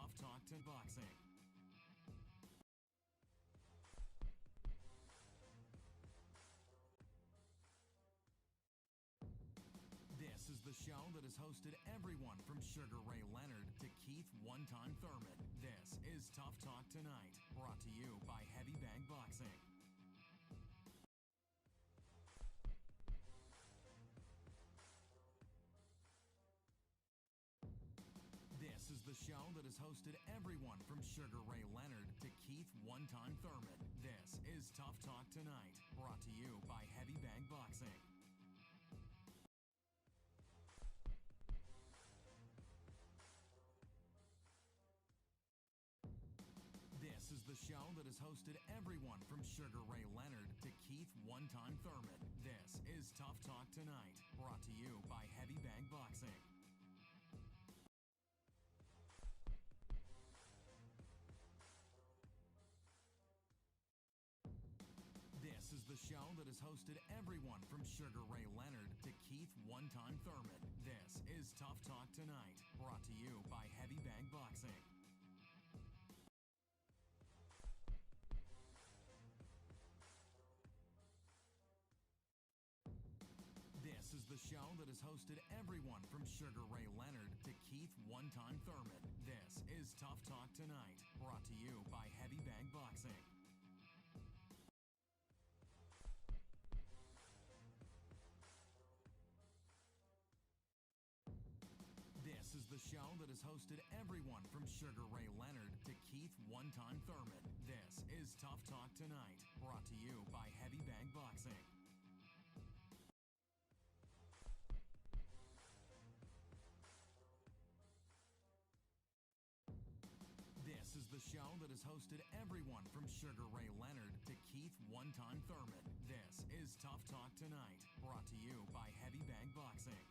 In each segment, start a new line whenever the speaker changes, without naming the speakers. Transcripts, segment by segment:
Tough Talk to Boxing. This is the show that has hosted everyone from Sugar Ray Leonard to Keith One-Time Thurman. This is Tough Talk Tonight, brought to you by Heavy Bag Boxing. This is the show that has hosted everyone from Sugar Ray Leonard to Keith One-Time Thurman. This is Tough Talk Tonight, brought to you by Heavy Bag Boxing. This is the show that has hosted everyone from Sugar Ray Leonard to Keith One-Time Thurman. This is Tough Talk Tonight, brought to you by Heavy Bag Boxing. This is the show that has hosted everyone from Sugar Ray Leonard to Keith One-Time Thurman. This is Tough Talk Tonight, brought to you by Heavy Bag Boxing. This is the show that has hosted everyone from Sugar Ray Leonard to Keith One-Time Thurman. This is Tough Talk Tonight, brought to you by Heavy Bag Boxing. This is the show that has hosted everyone from Sugar Ray Leonard to Keith One-Time Thurman. This is Tough Talk Tonight, brought to you by Heavy Bag Boxing. This is the show that has hosted everyone from Sugar Ray Leonard to Keith One-Time Thurman. This is Tough Talk Tonight, brought to you by Heavy Bag Boxing.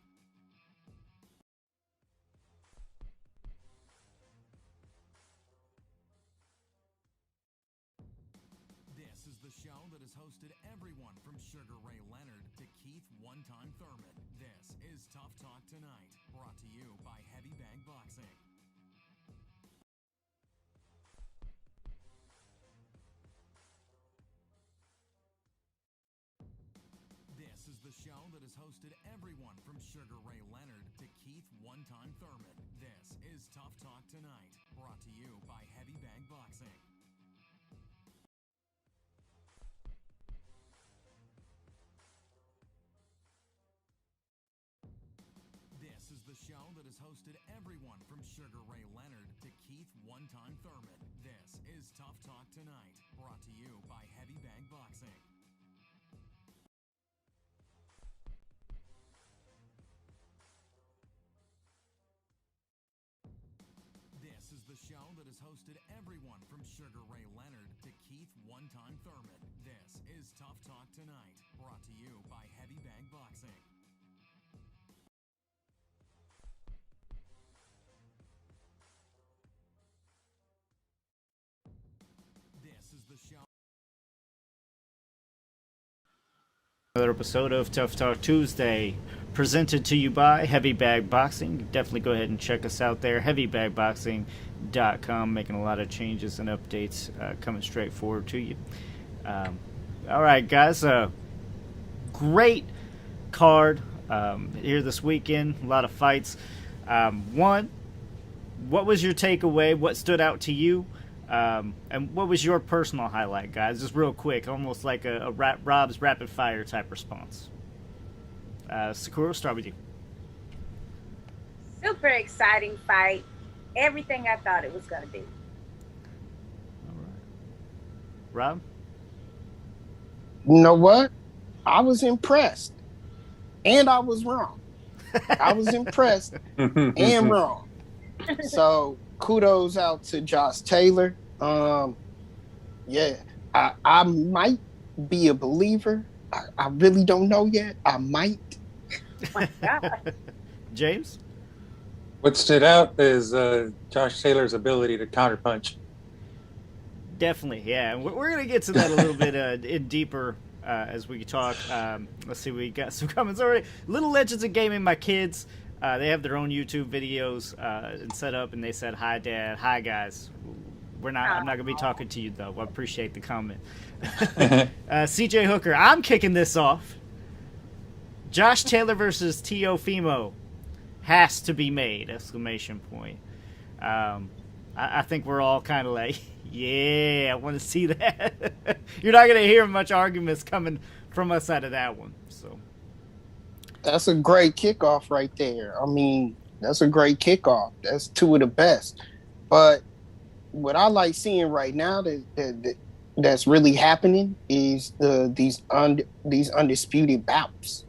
This is the show that has hosted everyone from Sugar Ray Leonard to Keith One-Time Thurman. This is Tough Talk Tonight, brought to you by Heavy Bag Boxing. This is the show that has hosted everyone from Sugar Ray Leonard to Keith One-Time Thurman. This is Tough Talk Tonight, brought to you by Heavy Bag Boxing. This is the show that has hosted everyone from Sugar Ray Leonard to Keith One-Time Thurman. This is Tough Talk Tonight, brought to you by Heavy Bag Boxing. This is the show that has hosted everyone from Sugar Ray Leonard to Keith One-Time Thurman. This is Tough Talk Tonight, brought to you by Heavy Bag Boxing. This is the show.
Another episode of Tough Talk Tuesday, presented to you by Heavy Bag Boxing. Definitely go ahead and check us out there, heavybagboxing.com, making a lot of changes and updates coming straight forward to you. All right, guys, great card here this weekend, a lot of fights. One, what was your takeaway? What stood out to you? And what was your personal highlight, guys? Just real quick, almost like a Rob's rapid fire type response. Sakura, start with you.
Super exciting fight. Everything I thought it was going to be.
All right. Rob?
You know what? I was impressed. And I was wrong. I was impressed and wrong. So kudos out to Josh Taylor. Yeah, I might be a believer. I really don't know yet. I might.
Oh my God.
James?
What stood out is Josh Taylor's ability to counterpunch.
Definitely, yeah. We're going to get to that a little bit in deeper as we talk. Let's see, we got some comments already. Little Legends of Gaming, my kids. They have their own YouTube videos and set up, and they said, "Hi, Dad. Hi, guys. I'm not gonna be talking to you though. I appreciate the comment." CJ Hooker, I'm kicking this off. Josh Taylor versus Teofimo has to be made! Exclamation point. I think we're all kind of like, yeah, I want to see that. You're not gonna hear much arguments coming from us out of that one. So
that's a great kickoff right there. I mean, that's a great kickoff. That's two of the best. But what I like seeing right now that's really happening is these undisputed bouts.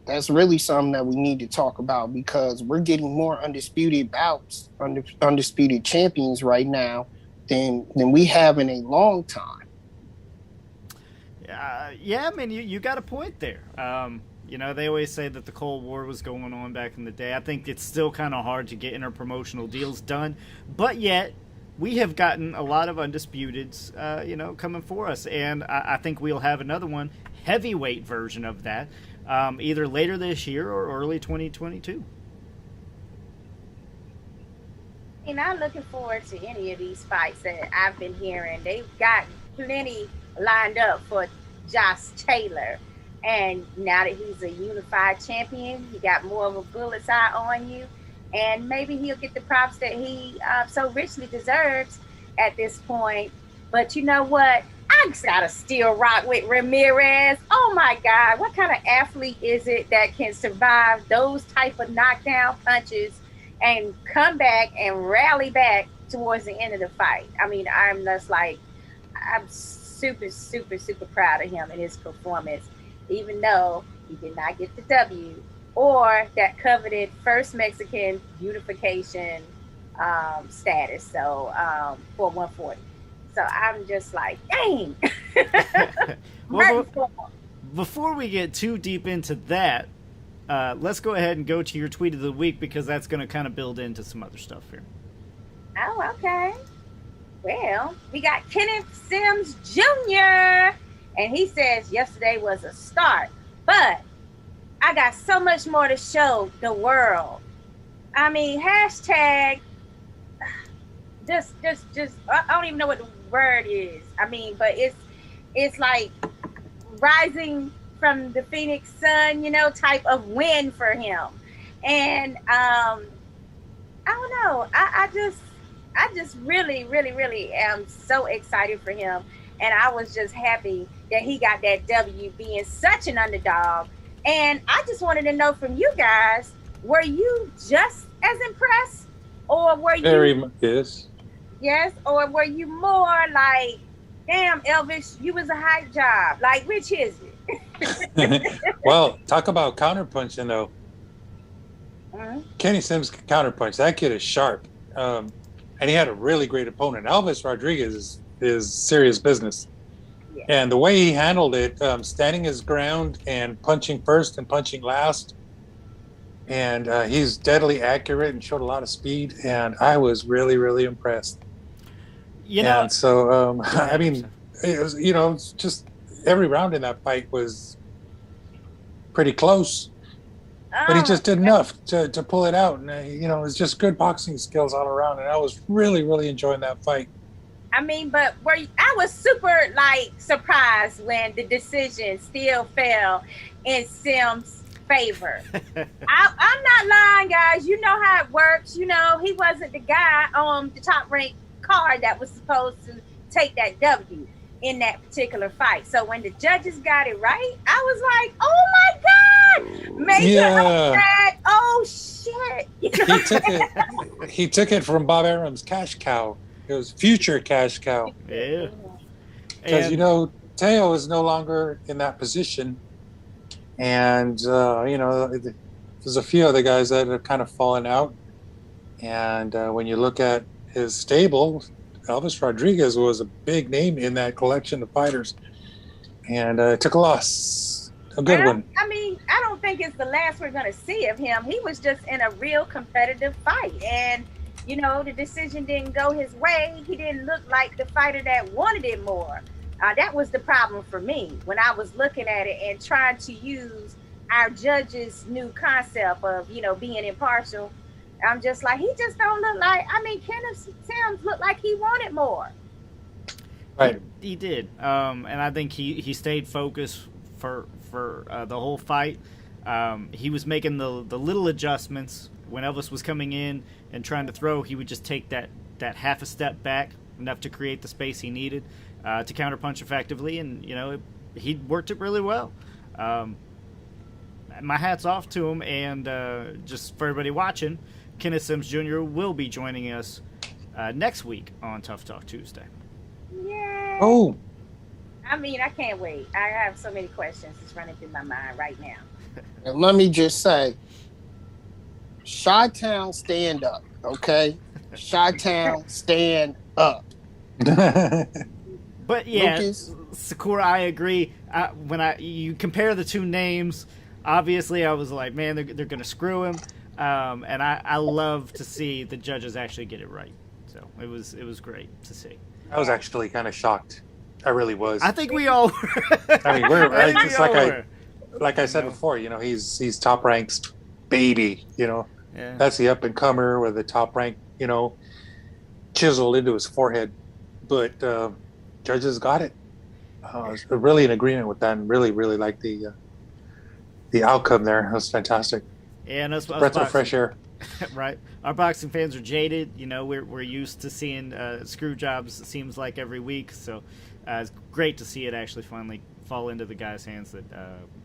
That's really something that we need to talk about, because we're getting more undisputed bouts, undisputed champions right now than we have in a long time.
Yeah, I mean, you got a point there. They always say that the Cold War was going on back in the day. I think it's still kind of hard to get interpromotional deals done, but yet we have gotten a lot of undisputeds, coming for us, and I think we'll have another one, heavyweight version of that, either later this year or early 2022.
I'm not looking forward to any of these fights that I've been hearing. They've got plenty lined up for Josh Taylor. And now that he's a unified champion, he got more of a bull's eye on you. And maybe he'll get the props that he so richly deserves at this point. But you know what? I gotta still rock with Ramirez. Oh my God, what kind of athlete is it that can survive those type of knockdown punches and come back and rally back towards the end of the fight? I mean, I'm super, super, super proud of him and his performance, even though he did not get the W or that coveted first Mexican unification status. So for 140. So I'm just like, dang.
Well, before we get too deep into that, let's go ahead and go to your tweet of the week, because that's going to kind of build into some other stuff here.
Oh, okay. Well, we got Kenneth Sims Jr., and he says yesterday was a start, but I got so much more to show the world. I mean, hashtag just I don't even know what the word is. I mean, but it's like rising from the Phoenix sun, type of win for him. And I don't know. I just really, really, really am so excited for him. And I was just happy that he got that W, being such an underdog. And I just wanted to know from you guys, were you just as impressed? Or were you...
Very much, yes.
Yes? Or were you more like, damn, Elvis, you was a hype job? Like, which is it?
Well, talk about counterpunching, though.
Mm-hmm.
Kenny Sims counterpunch. That kid is sharp. And he had a really great opponent. Elvis Rodriguez is serious business.
Yeah.
And the way he handled it, standing his ground and punching first and punching last. And he's deadly accurate and showed a lot of speed. And I was really, really impressed. And so, I mean, it was, it's just every round in that fight was pretty close. But he just did enough to pull it out. And, it was just good boxing skills all around. And I was really, really enjoying that fight.
I mean, but I was super, surprised when the decision still fell in Sims' favor. I'm not lying, guys. You know how it works. He wasn't the guy on the top-ranked card that was supposed to take that W in that particular fight. So when the judges got it right, I was like, oh my God, major upset. Oh shit.
He took it from Bob Arum's cash cow. It was future cash cow.
Yeah.
Because, Teo is no longer in that position. And, there's a few other guys that have kind of fallen out. And when you look at his stable, Elvis Rodriguez was a big name in that collection of fighters. And took a loss. A good one.
I mean, I don't think it's the last we're going to see of him. He was just in a real competitive fight. And, the decision didn't go his way. He didn't look like the fighter that wanted it more. That was the problem for me when I was looking at it and trying to use our judges' new concept of, being impartial. I'm just like, he just don't look like. I mean, Kenneth Sims looked like he wanted more.
Right.
He did, and I think he stayed focused for the whole fight. He was making the little adjustments when Elvis was coming in and trying to throw. He would just take that half a step back, enough to create the space he needed to counterpunch effectively, and he worked it really well. My hat's off to him, and just for everybody watching, Kenneth Sims Jr. will be joining us next week on Tough Talk Tuesday.
Yay!
Oh,
I mean, I can't wait. I have so many questions just running through my mind right now.
And let me just say, Chi-Town, stand up, okay? Chi-Town, stand up.
But yeah,
Lucas?
Sakura, I agree. When you compare the two names, obviously I was like, man, they're going to screw him. And I love to see the judges actually get it right. So it was great to see.
I was actually kind of shocked. I really was.
I think we all were.
I mean,
I think
just
we all were.
like I said before, he's top ranked baby.
Yeah.
That's the up and comer with the top rank, chiseled into his forehead. But judges got it. I was really in agreement with that, and really, really liked the outcome there. It was fantastic.
Yeah, and us
Breath of fresh air.
Right. Our boxing fans are jaded. We're used to seeing screw jobs, it seems like, every week. So it's great to see it actually finally fall into the guy's hands that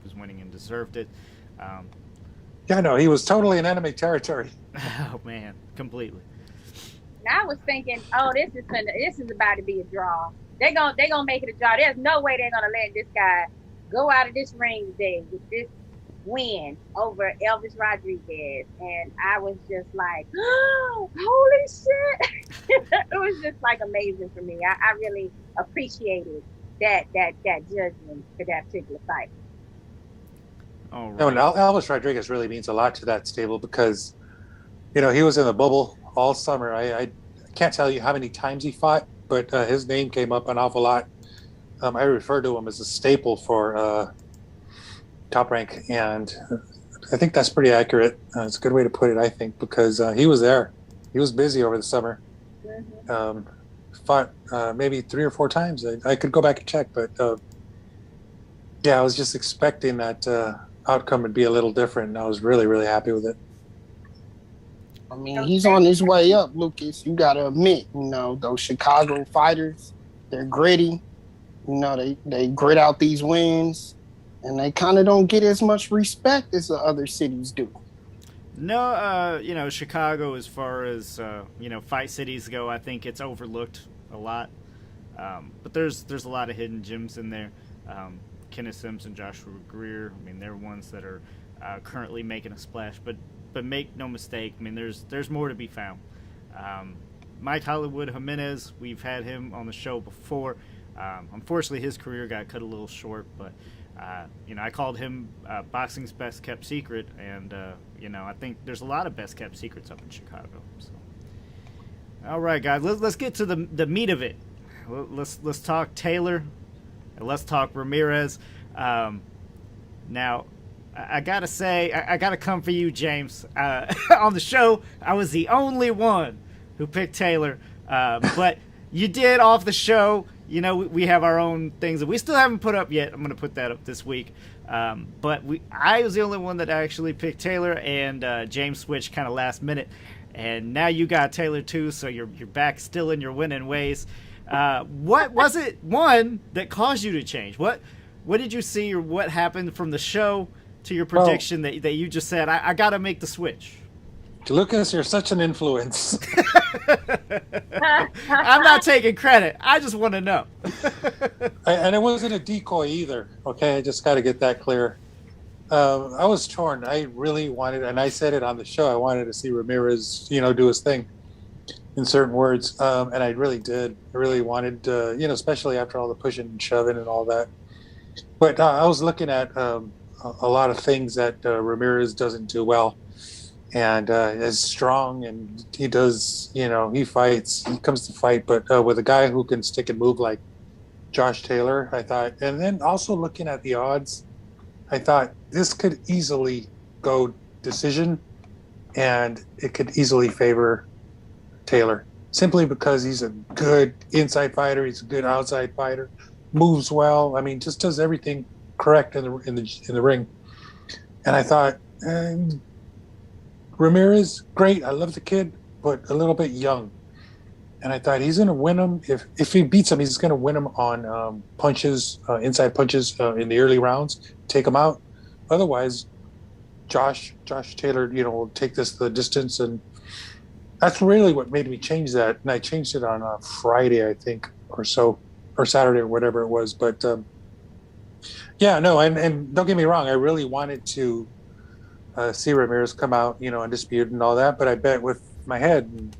was winning and deserved it.
Yeah, no, he was totally in enemy territory.
Oh, man, completely.
And I was thinking, this is about to be a draw. They're gonna make it a draw. There's no way they're gonna let this guy go out of this ring today with this win over Elvis Rodriguez. And I was just like, oh, holy shit. It was just like amazing for me. I really appreciated that judgment for that particular fight.
All right.
No, and Elvis Rodriguez really means a lot to that stable because, he was in the bubble all summer. I can't tell you how many times he fought, but his name came up an awful lot. I refer to him as a staple for Top Rank, and I think that's pretty accurate. It's a good way to put it, I think, because he was there. He was busy over the summer.
Mm-hmm.
Fought maybe 3 or 4 times. I could go back and check, but I was just expecting that outcome would be a little different, and I was really, really happy with it.
I mean, he's on his way up, Lucas. You got to admit, those Chicago fighters, they're gritty. They grit out these wins, and they kind of don't get as much respect as the other cities do.
No, Chicago, as far as, fight cities go, I think it's overlooked a lot. But there's a lot of hidden gems in there. Kenneth Sims and Joshua Greer, I mean, they're ones that are currently making a splash. But make no mistake, I mean, there's more to be found. Mike Hollywood Jimenez, we've had him on the show before. Unfortunately, his career got cut a little short, but I called him boxing's best kept secret, and I think there's a lot of best kept secrets up in Chicago. So, all right, guys, let's get to the meat of it. Let's talk Taylor, and let's talk Ramirez. Now, I gotta say, I gotta come for you, James. On the show, I was the only one who picked Taylor, but you did off the show. We have our own things that we still haven't put up yet. I'm going to put that up this week. But I was the only one that actually picked Taylor, and James switched kind of last minute. And now you got Taylor too, so you're back still in your winning ways. What was it, one, that caused you to change? What did you see, or what happened from the show to your prediction that you just said, I got to make the switch?
Lucas, you're such an influence.
I'm not taking credit. I just want to know.
And it wasn't a decoy either. Okay, I just got to get that clear. I was torn. I really wanted, and I said it on the show, I wanted to see Ramirez, do his thing in certain words. And I really did. I really wanted, especially after all the pushing and shoving and all that. But I was looking at a lot of things that Ramirez doesn't do well. And is strong, and he does, he fights, he comes to fight, but with a guy who can stick and move like Josh Taylor, I thought. And then also looking at the odds, I thought this could easily go decision, and it could easily favor Taylor, simply because he's a good inside fighter, he's a good outside fighter, moves well. I mean, just does everything correct in the ring. And I thought, Ramirez, great, I love the kid, but a little bit young. And I thought he's going to win him. If he beats him, he's going to win him on punches, inside punches in the early rounds, take him out. Otherwise, Josh Taylor, will take this the distance. And that's really what made me change that. And I changed it on Friday, I think, or so, or Saturday or whatever it was. But yeah, no, and don't get me wrong, I really wanted to see Ramirez come out, undisputed and all that. But I bet with my head. And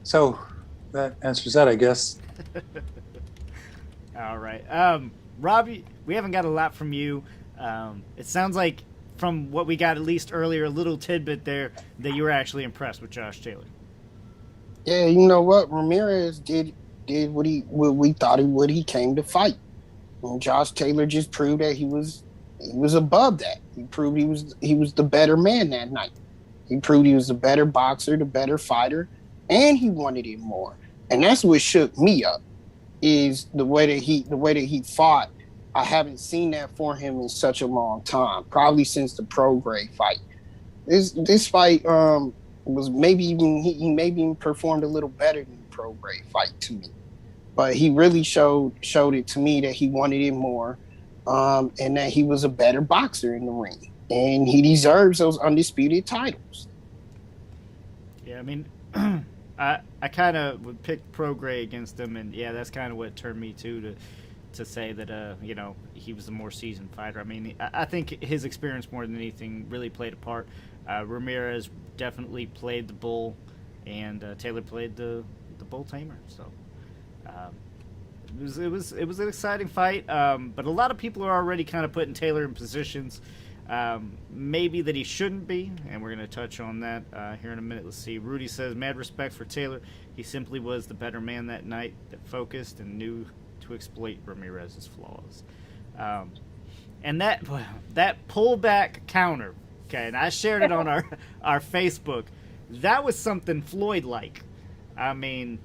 so that answers that, I guess.
All right. Robbie, we haven't got a lot from you. It sounds like from what we got at least earlier, a little tidbit there, that you were actually impressed with Josh Taylor.
Yeah, you know what? Ramirez did what we thought he would. He came to fight. And Josh Taylor just proved that he was above that. He proved he was the better man that night. He proved he was the better boxer, the better fighter, and he wanted it more. And that's what shook me up, is the way that he fought. I haven't seen that for him in such a long time, probably since the Prograis fight. This fight was maybe even he maybe even performed a little better than the Prograis fight to me, but he really showed it to me that he wanted it more, and that he was a better boxer in the ring, and he deserves those undisputed titles.
Yeah, I mean, I kind of would pick Prograis against him, and yeah, that's kind of what turned me to say that he was a more seasoned fighter. I mean, I think his experience more than anything really played a part. Ramirez definitely played the bull, and Taylor played the bull tamer. So it was an exciting fight. But a lot of people are already kind of putting Taylor in positions maybe that he shouldn't be, and we're going to touch on that here in a minute. Let's see. Rudy says, mad respect for Taylor. He simply was the better man that night, that focused and knew to exploit Ramirez's flaws. And that pullback counter, okay, and I shared it on our Facebook. That was something Floyd-like. I mean,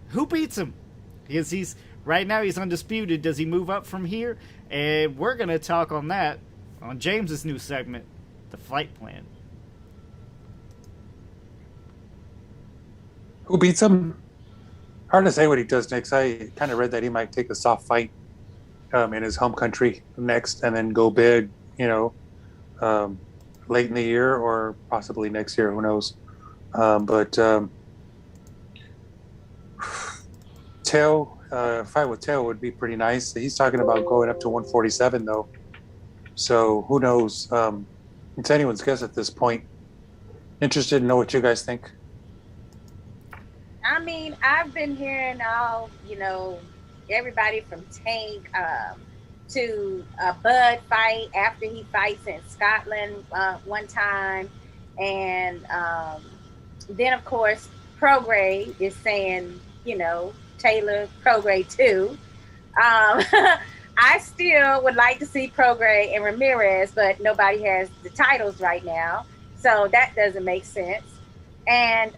who beats him? Because right now he's undisputed. Does he move up from here? And we're going to talk on that on James's new segment, The Fight Plan.
Who beats him? Hard to say what he does next. I kind of read that he might take a soft fight in his home country next, and then go big, late in the year or possibly next year. Who knows? But fight with Tail would be pretty nice. He's talking about going up to 147 though. So who knows? It's anyone's guess at this point. Interested to know what you guys think.
I mean, I've been hearing all, everybody from Tank to Bud fight after he fights in Scotland one time. And then, of course, Prograis is saying, Taylor, Prograis too. I still would like to see Prograis and Ramirez, but nobody has the titles right now. So that doesn't make sense. And,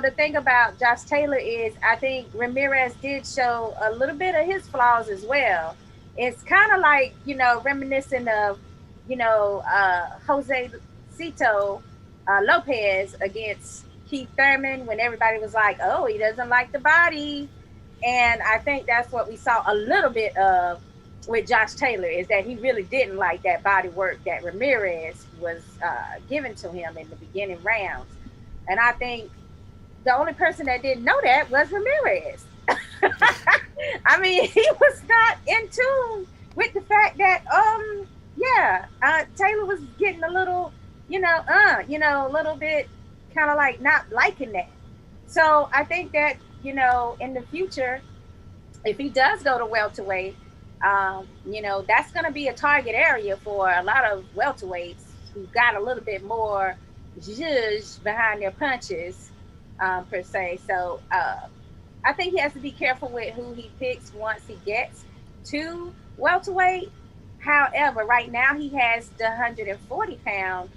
the thing about Josh Taylor is I think Ramirez did show a little bit of his flaws as well. It's kind of like, reminiscent of, Jose Cito Lopez against Keith Thurman when everybody was like, oh, he doesn't like the body. And I think that's what we saw a little bit of with Josh Taylor, is that he really didn't like that body work that Ramirez was giving to him in the beginning rounds. And I think the only person that didn't know that was Ramirez. I mean, he was not in tune with the fact that, Taylor was getting a little, a little bit kind of like not liking that. So I think that, in the future, if he does go to welterweight, that's going to be a target area for a lot of welterweights who got a little bit more zhuzh behind their punches, per se. So I think he has to be careful with who he picks once he gets to welterweight. However, right now he has the 140-pound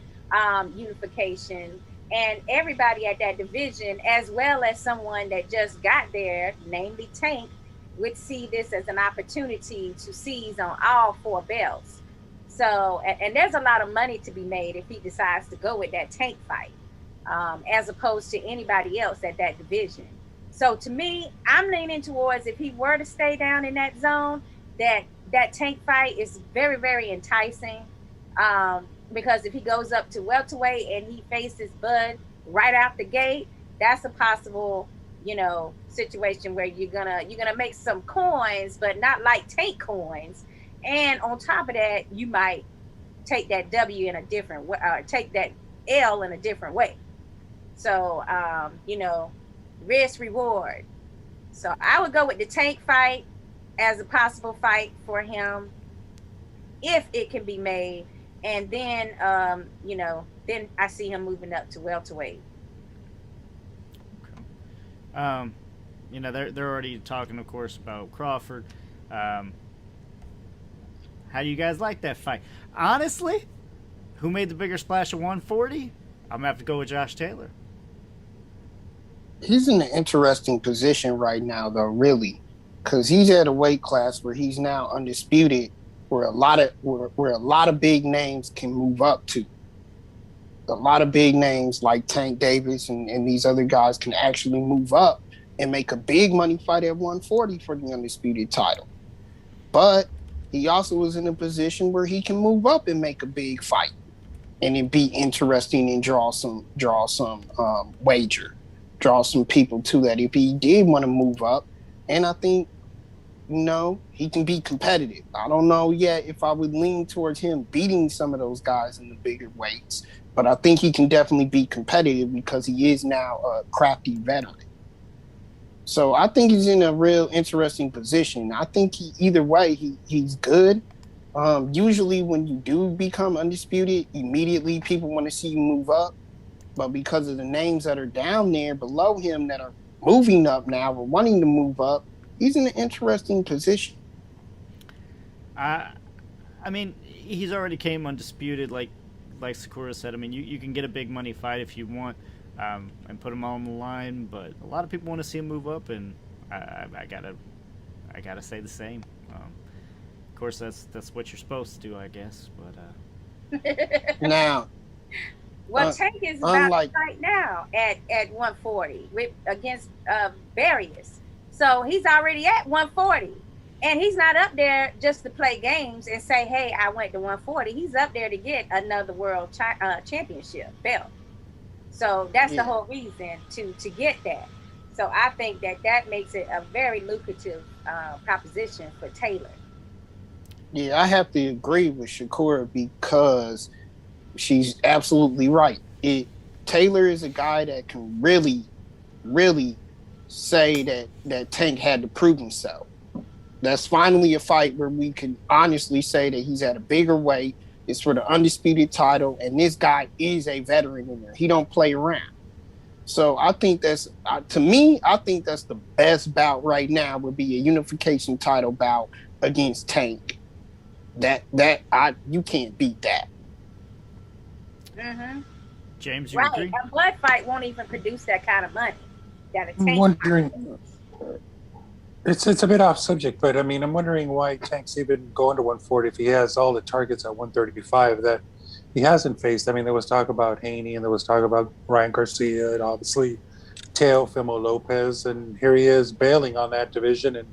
unification, and everybody at that division, as well as someone that just got there, namely Tank, would see this as an opportunity to seize on all 4 belts. So, and there's a lot of money to be made if he decides to go with that Tank fight, as opposed to anybody else at that division. So to me, I'm leaning towards, if he were to stay down in that zone, that Tank fight is very, very enticing. Because if he goes up to welterweight and he faces Bud right out the gate, that's a possible, situation where you're gonna make some coins, but not like Tank coins. And on top of that, you might take that W in a different way, or take that L in a different way. So, risk reward. So I would go with the Tank fight as a possible fight for him, if it can be made. And then, then I see him moving up to welterweight.
Okay. They're already talking, of course, about Crawford. How do you guys like that fight? Honestly, who made the bigger splash at 140? I'm going to have to go with Josh Taylor.
He's in an interesting position right now, though, really, because he's at a weight class where he's now undisputed, where a lot of big names can move up to. A lot of big names like Tank Davis and these other guys can actually move up and make a big money fight at 140 for the undisputed title. But he also is in a position where he can move up and make a big fight, and it be interesting and draw some wager, draw some people to that if he did want to move up. And I think, he can be competitive. I don't know yet if I would lean towards him beating some of those guys in the bigger weights, but I think he can definitely be competitive because he is now a crafty veteran. So I think he's in a real interesting position. I think either way, he's good. Usually when you do become undisputed, immediately people want to see you move up. But because of the names that are down there below him that are moving up now or wanting to move up, he's in an interesting position.
I mean, he's already came undisputed, like Sakura said. I mean, you can get a big money fight if you want, and put him on the line. But a lot of people want to see him move up, and I gotta say the same. Of course, that's what you're supposed to do, I guess. But
now,
Tank is about to fight now at 140 against Barrios. So he's already at 140. And he's not up there just to play games and say, hey, I went to 140. He's up there to get another world championship belt. So that's the whole reason to get that. So I think that makes it a very lucrative proposition for Taylor.
Yeah, I have to agree with Shakura because she's absolutely right. Taylor is a guy that can really, really say that Tank had to prove himself. That's finally a fight where we can honestly say that he's at a bigger weight. It's for the undisputed title, and this guy is a veteran in there. He don't play around. So I think I think that's the best bout right now would be a unification title bout against Tank. You can't beat that.
Mm-hmm.
James, you agree?
A blood fight won't even produce that kind of money.
I'm wondering. It's a bit off subject, but I mean, I'm wondering why Tank's even going to 140 if he has all the targets at 135 that he hasn't faced. I mean, there was talk about Haney and there was talk about Ryan Garcia and obviously Teofimo Lopez, and here he is bailing on that division and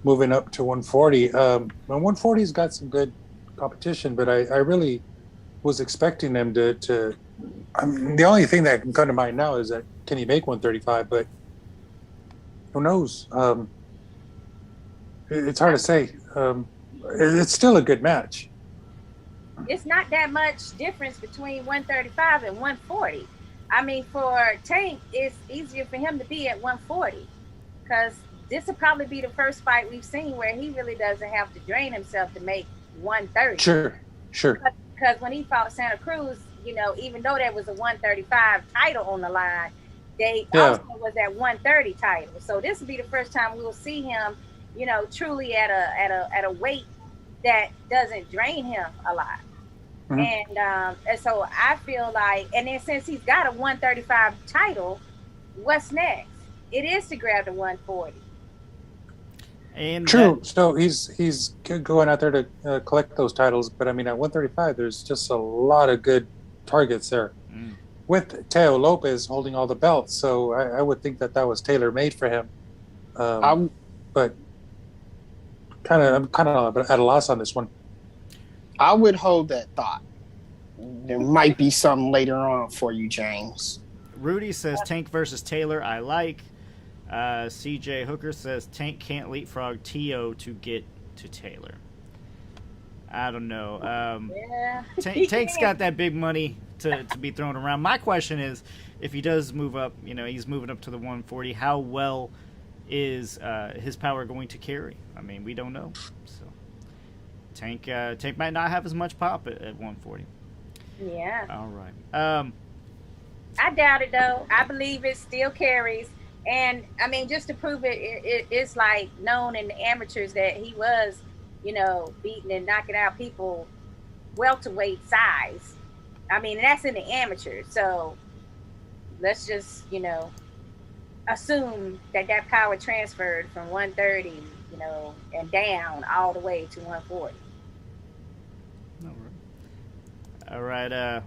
moving up to 140. 140's got some good competition, but I really was expecting them to I mean, the only thing that can come to mind now is that can he make 135, but who knows? It's hard to say. It's still a good match.
It's not that much difference between 135 and 140. I mean, for Tank, it's easier for him to be at 140 because this will probably be the first fight we've seen where he really doesn't have to drain himself to make 130.
Sure.
Because when he fought Santa Cruz, even though there was a 135 title on the line, they also was at 130 title. So this will be the first time we will see him, truly at a weight that doesn't drain him a lot.
Mhm.
And so I feel like, and then since he's got a 135 title, what's next? It is to grab the 140.
And
True. So he's going out there to collect those titles, but I mean, at 135, there's just a lot of good targets there. With Teo Lopez holding all the belts, so I would think that was tailor made for him. But I'm kind of at a loss on this one.
I would hold that thought. There might be something later on for you, James.
Rudy says Tank versus Taylor. I like. CJ Hooker says Tank can't leapfrog Tio to get to Taylor. I don't know. Tank's got that big money to be thrown around. My question is, if he does move up, he's moving up to the 140, how well is his power going to carry? I mean, we don't know. So Tank might not have as much pop at 140.
Yeah.
All right.
I doubt it, though. I believe it still carries. And, I mean, just to prove it's like known in the amateurs that he was, beating and knocking out people welterweight size. I mean, that's in the amateurs. So let's just, assume that power transferred from 130, and down all the way to 140.
All right.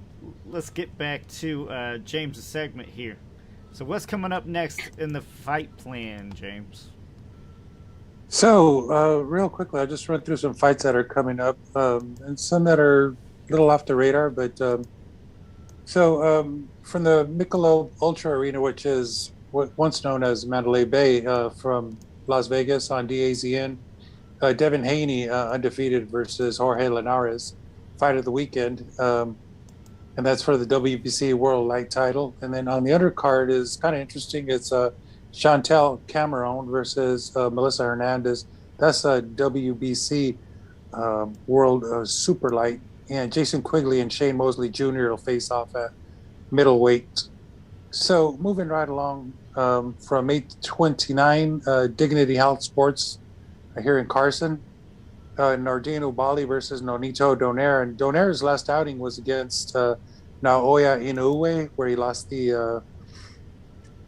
Let's get back to James' segment here. So what's coming up next in the fight plan, James?
So, real quickly, I'll just run through some fights that are coming up, and some that are a little off the radar. But from the Michelob Ultra Arena, which is once known as Mandalay Bay, from Las Vegas on DAZN, Devin Haney, undefeated, versus Jorge Lenores, fight of the weekend. And that's for the WBC World Light title. And then on the undercard is kind of interesting. It's Chantel Cameron versus Melissa Hernandez. That's a WBC World Super Light. And Jason Quigley and Shane Mosley Jr. will face off at middleweight. So moving right along from 829, Dignity Health Sports here in Carson. Nordine Ubali versus Nonito Donaire. And Donaire's last outing was against Naoya Inoue, where he lost the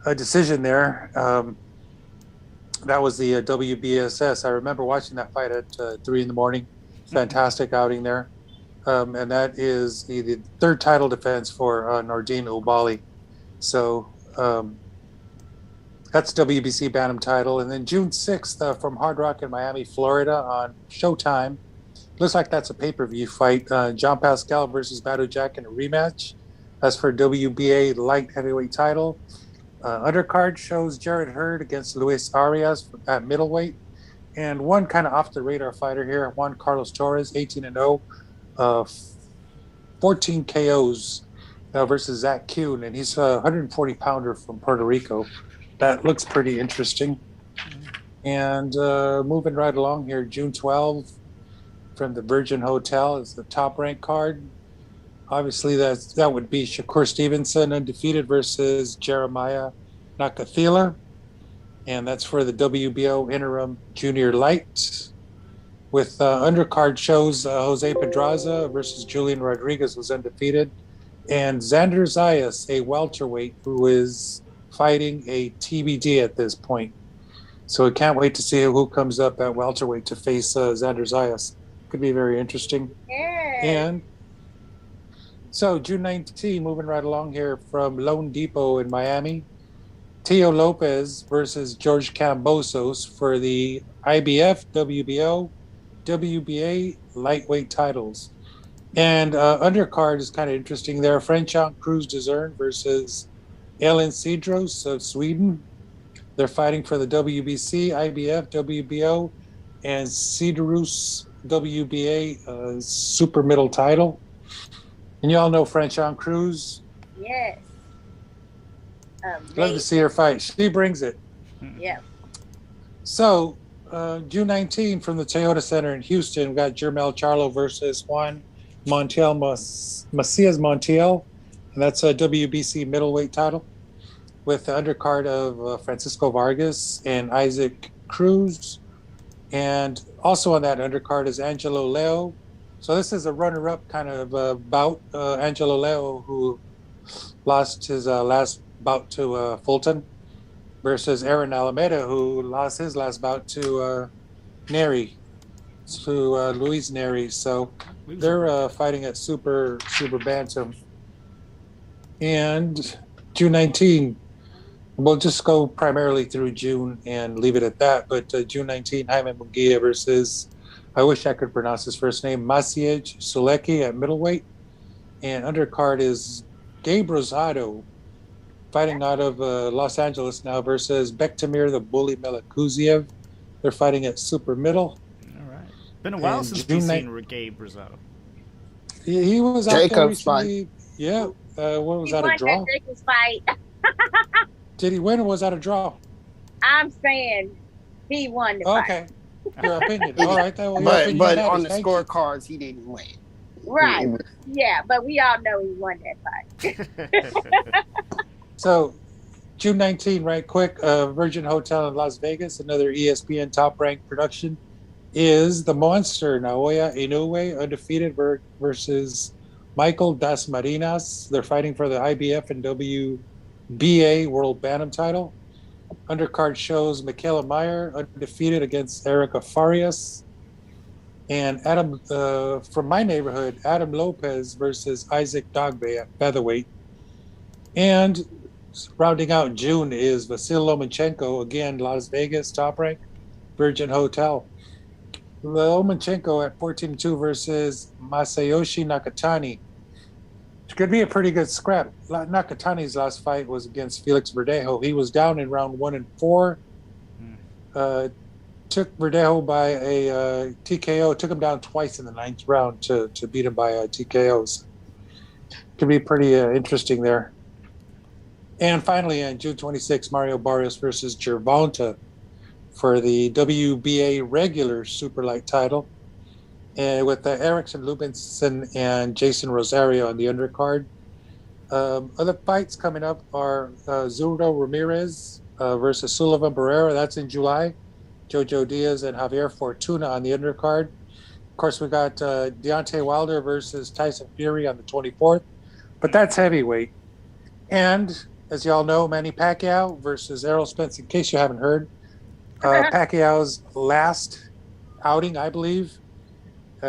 a decision there. That was the WBSS. I remember watching that fight at 3 a.m. Fantastic outing there. And that is the third title defense for Nordine Ubali. So that's WBC Bantam title. And then June 6th from Hard Rock in Miami, Florida on Showtime. Looks like that's a pay-per-view fight. John Pascal versus Badu Jack in a rematch. That's for WBA light heavyweight title. Undercard shows Jared Hurd against Luis Arias at middleweight. And one kind of off-the-radar fighter here, Juan Carlos Torres, 18-0, 14 KOs versus Zach Kuhn. And he's a 140-pounder from Puerto Rico. That looks pretty interesting. And moving right along here, June 12th from the Virgin Hotel is the top-ranked card. Obviously, that would be Shakur Stevenson, undefeated, versus Jeremiah Nakathila. And that's for the WBO Interim Junior Light. With undercard shows Jose Pedraza versus Julian Rodriguez, was undefeated. And Xander Zayas, a welterweight, who is fighting a TBD at this point. So I can't wait to see who comes up at welterweight to face Xander Zayas. Could be very interesting.
Yeah.
And so June 19, moving right along here from Lone Depot in Miami, Teo Lopez versus George Kambosos for the IBF, WBO, WBA lightweight titles. And undercard is kind of interesting there. Franchon Cruz Dezern versus Ellen Cedros of Sweden. They're fighting for the WBC, IBF, WBO, and Cedrus WBA super middle title. And you all know Franchon Cruz.
Yes.
Love to see her fight. She brings it.
Yeah.
So, June 19 from the Toyota Center in Houston, we got Jermel Charlo versus Juan Montelma, Macias Montiel, and that's a WBC middleweight title, with the undercard of Francisco Vargas and Isaac Cruz. And also on that undercard is Angelo Leo. So this is a runner-up kind of bout. Angelo Leo, who lost his last bout to Fulton, versus Aaron Alameda, who lost his last bout to Neri, to Luis Neri. So they're fighting at super bantam. And June 19, we'll just go primarily through June and leave it at that. But June 19, Jaime Munguia versus, I wish I could pronounce his first name, Maciej Sulecki at middleweight. And undercard is Gabe Rosado, fighting out of Los Angeles now, versus Bektamir the Bully Melikuziev. They're fighting at super middle.
All right. Been a while since we've seen Gabe Rosado.
He was out
Jacob's
there recently.
fight.
Yeah. What was
He
that, a
won
draw?
that Jacob's fight.
Did he win or was that a draw?
I'm saying he won the fight.
Okay. Your opinion. All right. Well, your
But
opinion
but
matters.
on the
Thank you.
scorecards, he didn't win.
Right. Yeah, but we all know he won that fight.
So, June 19, right quick, Virgin Hotel in Las Vegas, another ESPN top-ranked production, is the monster Naoya Inoue, undefeated, versus Michael Das Marinas. They're fighting for the IBF and WBA World Bantam title. Undercard shows Michaela Meyer, undefeated, against Erica Farias. And Adam, from my neighborhood, Adam Lopez versus Isaac Dogbe at featherweight. And rounding out June is Vasil Lomachenko, again, Las Vegas, top rank, Virgin Hotel. Lomachenko at 14-2 versus Masayoshi Nakatani. It could be a pretty good scrap. Nakatani's last fight was against Felix Verdejo. He was down in round 1 and 4. Took Verdejo by a TKO, took him down twice in the 9th round to beat him by TKOs. Could be pretty interesting there. And finally, on June 26, Mario Barrios versus Gervonta for the WBA regular superlight title, and with Erickson Lubinson and Jason Rosario on the undercard. Other fights coming up are Zurdo Ramirez versus Sullivan Barrera. That's in July. Jojo Diaz and Javier Fortuna on the undercard. Of course, we got Deontay Wilder versus Tyson Fury on the 24th, but that's heavyweight. And as y'all know, Manny Pacquiao versus Errol Spence. In case you haven't heard, Pacquiao's last outing, I believe,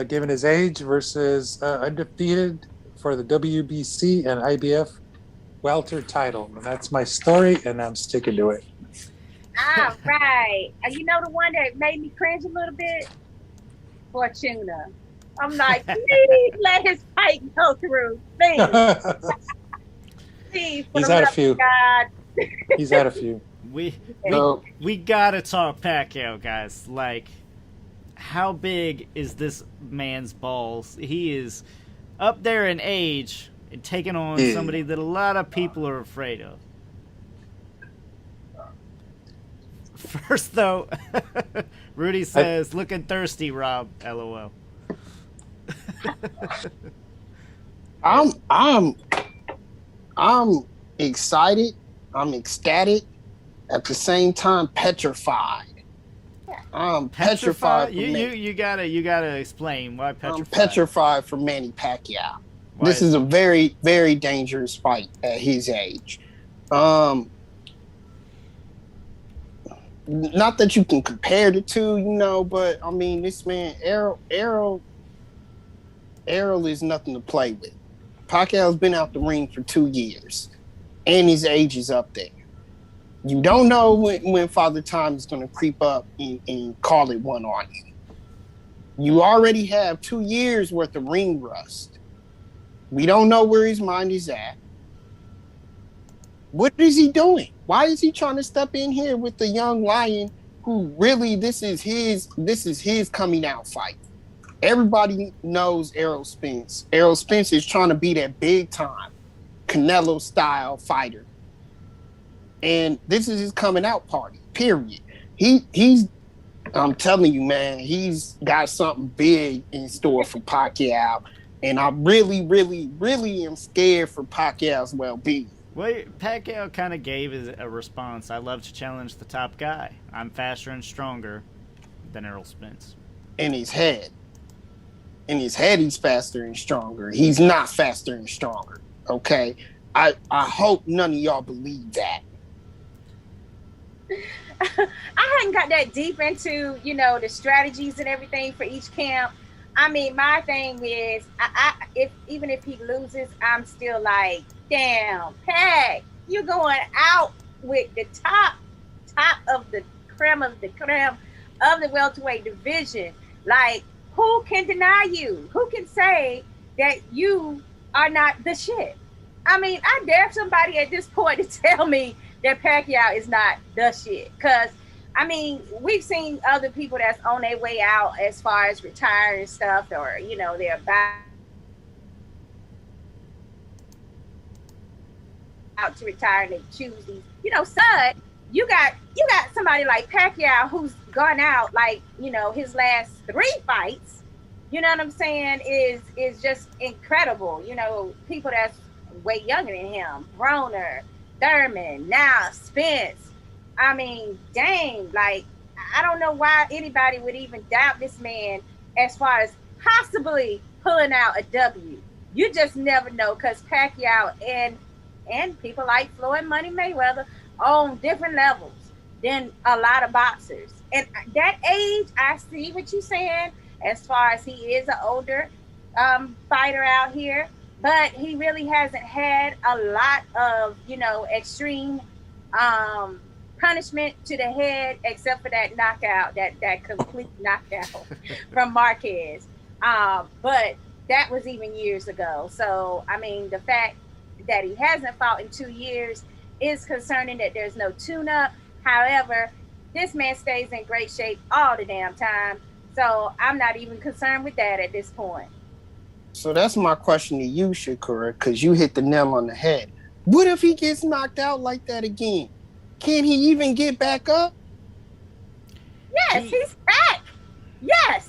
given his age, versus undefeated for the WBC and IBF welter title. And that's my story, and I'm sticking to it.
All right. You know the one that made me cringe a little bit? Fortuna. I'm like, please let his fight go through. Please. Please.
He's had a few.
God.
He's had a few.
We gotta talk Pacquiao, guys. Like, how big is this man's balls? He is up there in age and taking on somebody that a lot of people are afraid of. First, though, Rudy says, looking thirsty, Rob. LOL.
I'm excited. I'm ecstatic. At the same time, petrified. I'm petrified.
You gotta explain why petrified.
I'm petrified for Manny Pacquiao.
Why
this is a very, very dangerous fight at his age. Not that you can compare the two, but I mean, this man, Errol is nothing to play with. Pacquiao's been out the ring for 2 years, and his age is up there. You don't know when Father Time is going to creep up and call it one on you. You already have 2 years worth of ring rust. We don't know where his mind is at. What is he doing? Why is he trying to step in here with the young lion who really this is his coming out fight? Everybody knows Errol Spence. Errol Spence is trying to be that big time Canelo style fighter. And this is his coming out party, period. He's I'm telling you, man, he's got something big in store for Pacquiao. And I really, really, really am scared for Pacquiao's well-being.
Well, Pacquiao kind of gave a response. I love to challenge the top guy. I'm faster and stronger. than Errol Spence.
In his head. In his head, he's faster and stronger. He's not faster and stronger. Okay? I hope none of y'all believe that.
I hadn't got that deep into, the strategies and everything for each camp. I mean, my thing is, even if he loses, I'm still like, damn, Pac, you're going out with the top of the creme of the welterweight division. Like, who can deny you? Who can say that you are not the shit? I mean, I dare somebody at this point to tell me that Pacquiao is not the shit. Because, I mean, we've seen other people that's on their way out as far as retiring and stuff, or, they're about to retire and they choose these. Sud, you got somebody like Pacquiao who's gone out, like, his last 3 fights, you know what I'm saying, is just incredible. People that's way younger than him, Broner, Thurman, now Spence. I mean, dang, like, I don't know why anybody would even doubt this man as far as possibly pulling out a W. You just never know, because Pacquiao and people like Floyd Money Mayweather on different levels than a lot of boxers. And that age, I see what you're saying as far as he is an older fighter out here, but he really hasn't had a lot of, extreme punishment to the head, except for that knockout, that complete knockout from Marquez. But that was even years ago. So, I mean, the fact that he hasn't fought in 2 years is concerning, that there's no tune-up. However, this man stays in great shape all the damn time. So I'm not even concerned with that at this point.
So that's my question to you, Shakura, because you hit the nail on the head. What if he gets knocked out like that again? Can he even get back up?
Yes, he's back. Yes.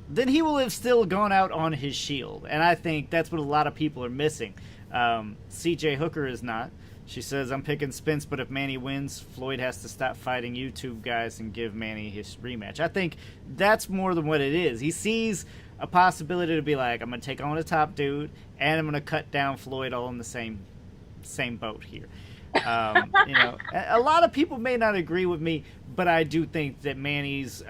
Then he will have still gone out on his shield. And I think that's what a lot of people are missing. CJ Hooker is not. She says, I'm picking Spence, but if Manny wins, Floyd has to stop fighting YouTube guys and give Manny his rematch. I think that's more than what it is. He sees a possibility to be like, I'm going to take on a top dude, and I'm going to cut down Floyd all in the same boat here. A lot of people may not agree with me, but I do think that Manny's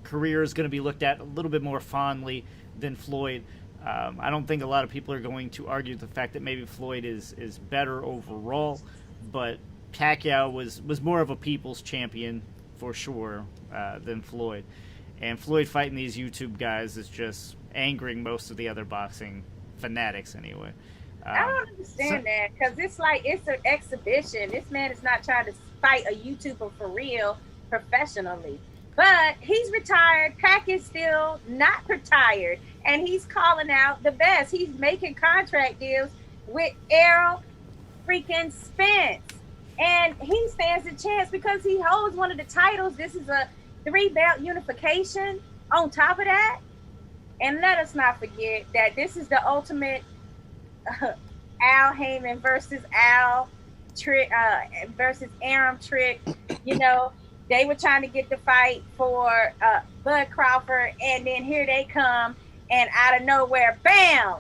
career is going to be looked at a little bit more fondly than Floyd. I don't think a lot of people are going to argue the fact that maybe Floyd is better overall, but Pacquiao was more of a people's champion for sure than Floyd. And Floyd fighting these YouTube guys is just angering most of the other boxing fanatics anyway.
I don't understand that, because it's like, it's an exhibition. This man is not trying to fight a YouTuber for real professionally. But he's retired. Pac is still not retired. And he's calling out the best. He's making contract deals with Errol freaking Spence. And he stands a chance because he holds one of the titles. This is a 3-belt unification on top of that. And let us not forget that this is the ultimate Al Heyman versus Al Trick versus Aram Trick. They were trying to get the fight for Bud Crawford, and then here they come, and out of nowhere, bam!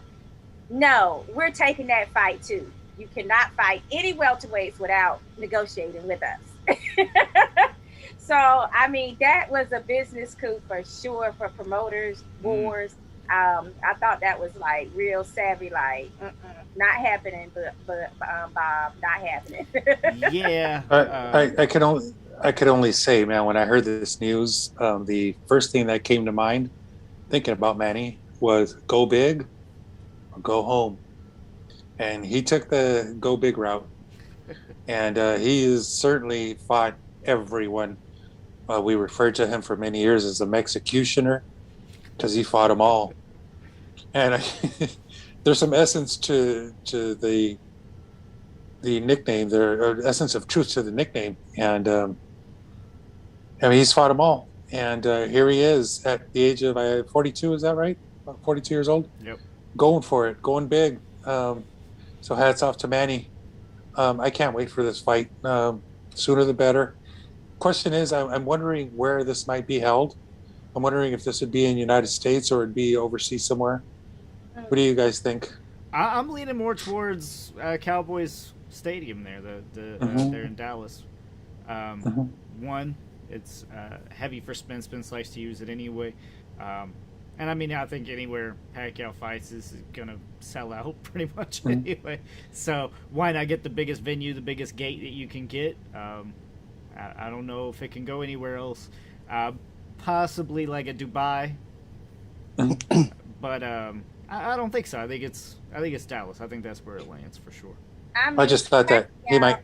No, we're taking that fight too. You cannot fight any welterweights without negotiating with us. So, I mean, that was a business coup for sure for promoters, wars. I thought that was like real savvy, like not happening, but Bob, not happening.
Yeah.
I could only say, man, when I heard this news, the first thing that came to mind, thinking about Manny, was go big or go home. And he took the go big route. And he has certainly fought everyone. We referred to him for many years as the Mexicutioner, because he fought them all. And there's some essence to the nickname there, or essence of truth to the nickname. And I mean, he's fought them all. And here he is at the age of 42, is that right? 42 years old?
Yep.
Going for it, going big. So hats off to Manny. I can't wait for this fight. Sooner the better. Question is, I'm wondering where this might be held. I'm wondering if this would be in the United States or it'd be overseas somewhere. What do you guys think?
I'm leaning more towards Cowboys Stadium there. They're in Dallas. One, it's heavy for Spence. Spence likes to use it anyway. And I mean, I think anywhere Pacquiao fights is going to sell out pretty much anyway. So why not get the biggest venue, the biggest gate that you can get? I don't know if it can go anywhere else. Possibly like a Dubai, but I don't think so. I think it's Dallas. I think that's where it lands for sure.
I just thought that he might.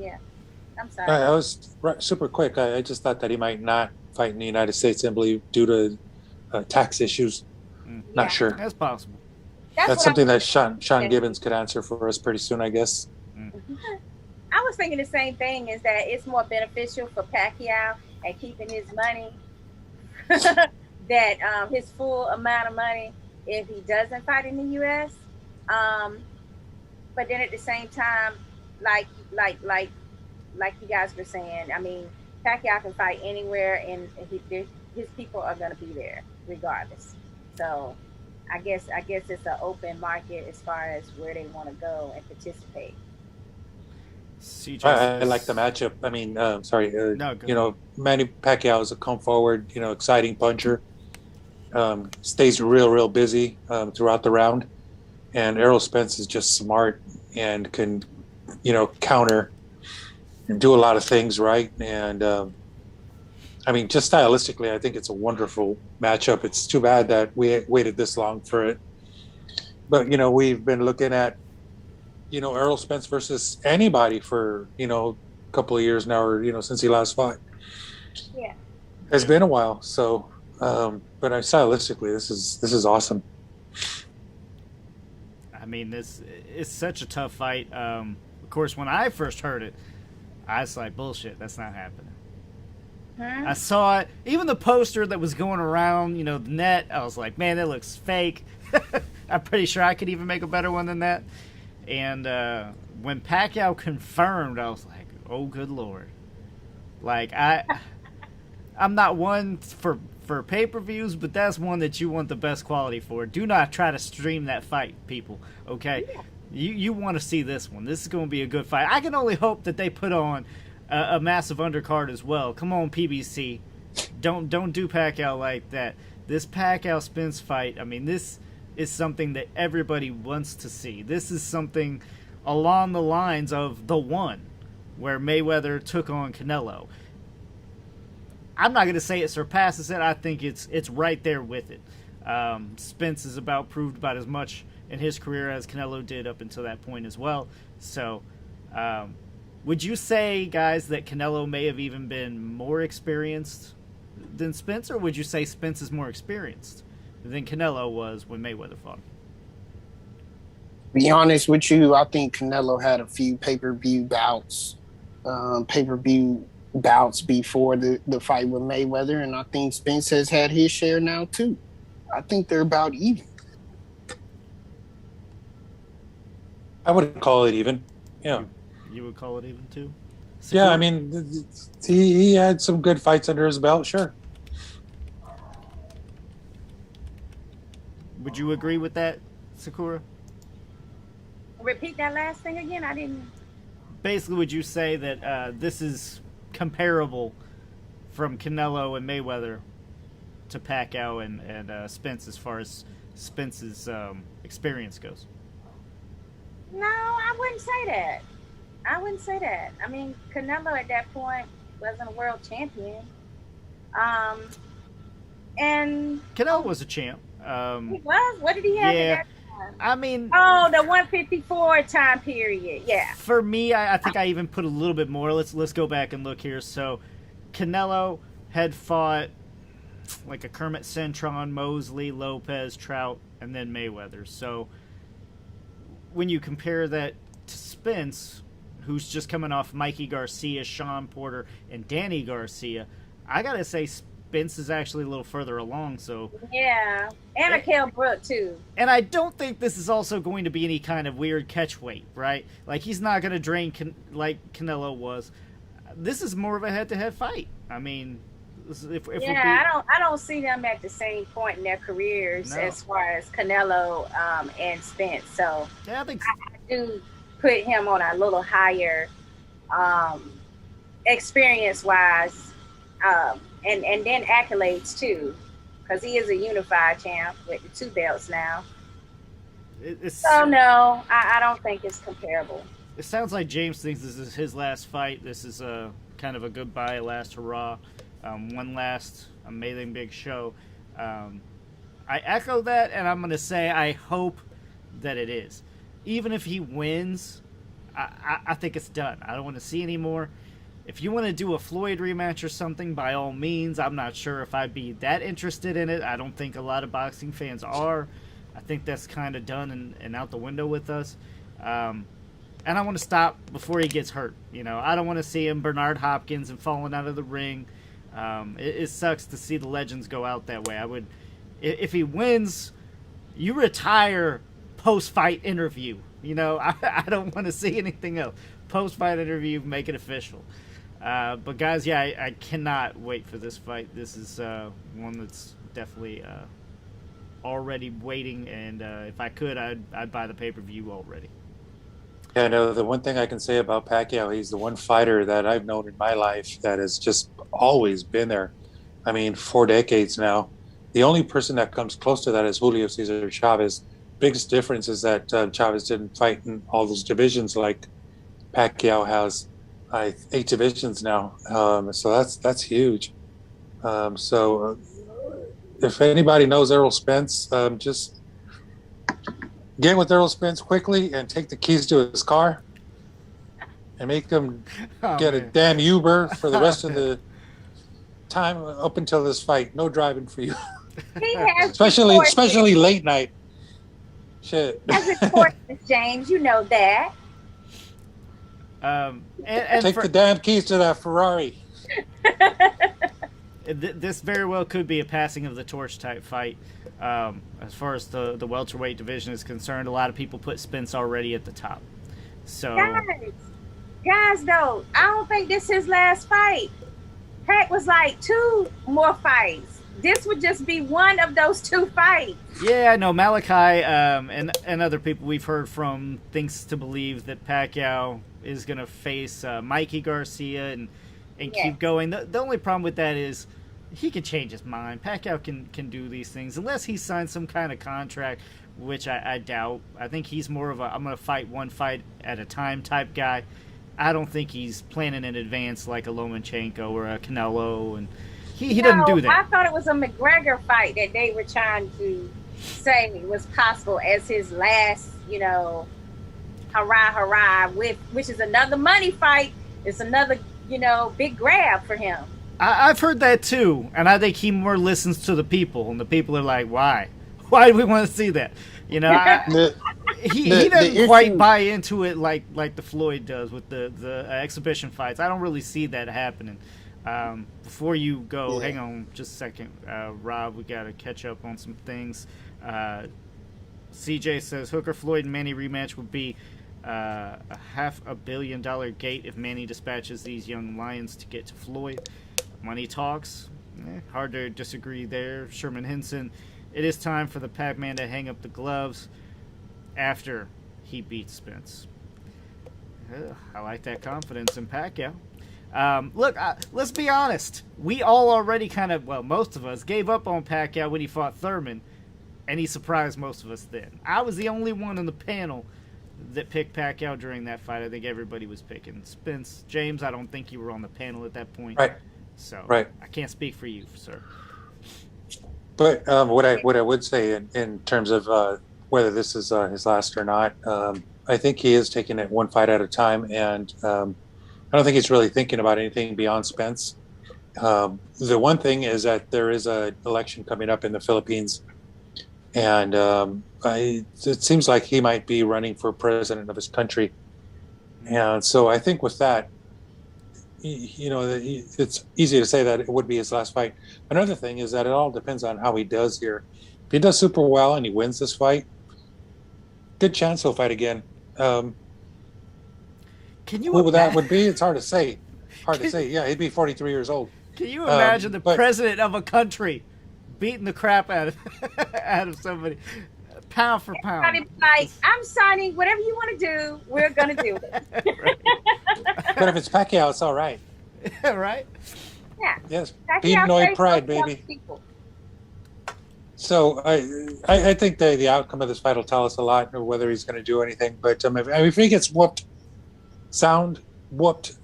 Yeah, I'm sorry.
I was super quick. I just thought that he might not fight in the United States, I believe, due to tax issues. Not sure.
That's possible.
That's something that Sean Gibbons could answer for us pretty soon, I guess.
I was thinking the same thing, is that it's more beneficial for Pacquiao and keeping his money, that his full amount of money, if he doesn't fight in the U.S. But then at the same time, like you guys were saying, I mean, Pacquiao can fight anywhere, and his people are going to be there regardless. So I guess it's an open market as far as where they want to go and participate.
I like the matchup. I mean, Manny Pacquiao is a come forward, exciting puncher. Stays real busy throughout the round, and Errol Spence is just smart and can, counter and do a lot of things right. And I mean, just stylistically, I think it's a wonderful matchup. It's too bad that we waited this long for it, but we've been looking at Errol Spence versus anybody for a couple of years now, or since he last fought.
Yeah,
it's been a while. So, but stylistically, this is awesome.
I mean, this is such a tough fight. Of course, when I first heard it, I was like, bullshit, that's not happening. I saw it, even the poster that was going around, the net. I was like, man, that looks fake. I'm pretty sure I could even make a better one than that. And when Pacquiao confirmed, I was like, oh, good Lord. Like, I'm not one for pay-per-views, but that's one that you want the best quality for. Do not try to stream that fight, people, okay? Yeah. You want to see this one. This is going to be a good fight. I can only hope that they put on a massive undercard as well. Come on, PBC. Don't do Pacquiao like that. This Pacquiao-Spence fight, I mean, this is something that everybody wants to see. This is something along the lines of the one where Mayweather took on Canelo. I'm not going to say it surpasses it. I think it's right there with it. Spence has proved about as much in his career as Canelo did up until that point as well. So would you say, guys, that Canelo may have even been more experienced than Spence, or would you say Spence is more experienced than Canelo was when Mayweather fought?
Be honest with you, I think Canelo had a few pay-per-view bouts before the fight with Mayweather, and I think Spence has had his share now too. I think they're about even.
I would call it even. Yeah.
You would call it even too?
Yeah, I mean, he had some good fights under his belt, sure.
Would you agree with that, Sakura?
Repeat that last thing again. I didn't.
Basically, would you say that this is comparable from Canelo and Mayweather to Pacquiao and Spence as far as Spence's experience goes?
No, I wouldn't say that. I mean, Canelo at that point wasn't a world champion. And
Canelo was a champ.
He was? What did he have at that time?
I mean...
Oh, the 154 time period, yeah.
For me, I think I even put a little bit more. Let's go back and look here. So, Canelo had fought like a Kermit Cintron, Mosley, Lopez, Trout, and then Mayweather. So, when you compare that to Spence, who's just coming off Mikey Garcia, Sean Porter, and Danny Garcia, I gotta say Spence is actually a little further along. So
yeah, and Kell Brook too.
And I don't think this is also going to be any kind of weird catch weight, right? Like, he's not going to drain like Canelo was. This is more of a head-to-head fight. I mean,
I don't see them at the same point in their careers as far as Canelo and Spence. So
yeah, I think
I do put him on a little higher experience wise, and then accolades too, because he is a unified champ with the 2 belts now. So no, I don't think it's comparable.
It sounds like James thinks this is his last fight. This is a kind of a goodbye, last hurrah, one last amazing big show. I echo that, and I'm going to say I hope that it is. Even if he wins, I think it's done. I don't want to see any more. If you want to do a Floyd rematch or something, by all means. I'm not sure if I'd be that interested in it. I don't think a lot of boxing fans are. I think that's kind of done and out the window with us. And I want to stop before he gets hurt. I don't want to see him Bernard Hopkins and falling out of the ring. It sucks to see the legends go out that way. If he wins, you retire post-fight interview. I don't want to see anything else. Post-fight interview, make it official. But guys, yeah, I cannot wait for this fight. This is one that's definitely already waiting, and if I could, I'd buy the pay-per-view already.
Yeah, no, the one thing I can say about Pacquiao, he's the one fighter that I've known in my life that has just always been there. I mean, 4 decades now. The only person that comes close to that is Julio Cesar Chavez. Biggest difference is that Chavez didn't fight in all those divisions like Pacquiao has. 8 divisions now, so that's huge. So if anybody knows Errol Spence, just get with Errol Spence quickly and take the keys to his car and make him get a damn Uber for the rest of the time up until this fight. No driving for you.
He has
especially late night. Shit.
As important, James, you know that.
And
take the damn keys to that Ferrari.
This very well could be a passing of the torch type fight. As far as the welterweight division is concerned, a lot of people put Spence already at the top. So
guys, though, I don't think this is his last fight. Heck, was like 2 more fights. This would just be one of those 2 fights.
Yeah, I know. Malachi and other people we've heard from thinks to believe that Pacquiao is going to face Mikey Garcia and keep going. The only problem with that is he can change his mind. Pacquiao can do these things unless he signs some kind of contract, which I doubt. I think he's more of a I'm going to fight one fight at a time type guy. I don't think he's planning in advance like a Lomachenko or a Canelo, and he doesn't do that.
I thought it was a McGregor fight that they were trying to say was possible as his last, hurrah, which is another money fight. It's another, big grab for him.
I've heard that too, and I think he more listens to the people, and the people are like, why? Why do we want to see that? He doesn't quite buy into it like the Floyd does with the exhibition fights. I don't really see that happening. Before you go, hang on just a second, Rob, we got to catch up on some things. CJ says Hooker Floyd and Manny rematch would be a $500 million gate if Manny dispatches these young lions to get to Floyd. Money talks. Hard to disagree there. Sherman Henson, it is time for the Pac-Man to hang up the gloves after he beats Spence. I like that confidence in Pacquiao. Look, let's be honest. We all already most of us gave up on Pacquiao when he fought Thurman, and he surprised most of us then. I was the only one in the panel that picked Pacquiao during that fight. I think everybody was picking Spence. James, I don't think you were on the panel at that point.
Right.
So
right.
I can't speak for you, sir.
But what I would say in terms of whether this is his last or not, I think he is taking it one fight at a time, and I don't think he's really thinking about anything beyond Spence. The one thing is that there is an election coming up in the Philippines, and it seems like he might be running for president of his country. And so I think with that, it's easy to say that it would be his last fight. Another thing is that it all depends on how he does here. If he does super well and he wins this fight, good chance he'll fight again.
Can you?
What that would be? It's hard to say. Yeah, he'd be 43 years old.
Can you imagine the
but-
president of a country beating the crap out of out of somebody, pound for pound?
Everybody be like, I'm signing whatever you want to do. We're gonna do it.
But if it's Pacquiao, it's all right.
Right?
Yeah.
Yes,
Pacquiao
Beatnoid
plays
pride,
both
baby.
people.
So I think the outcome of this fight will tell us a lot of whether he's going to do anything. But if he gets whooped, so that's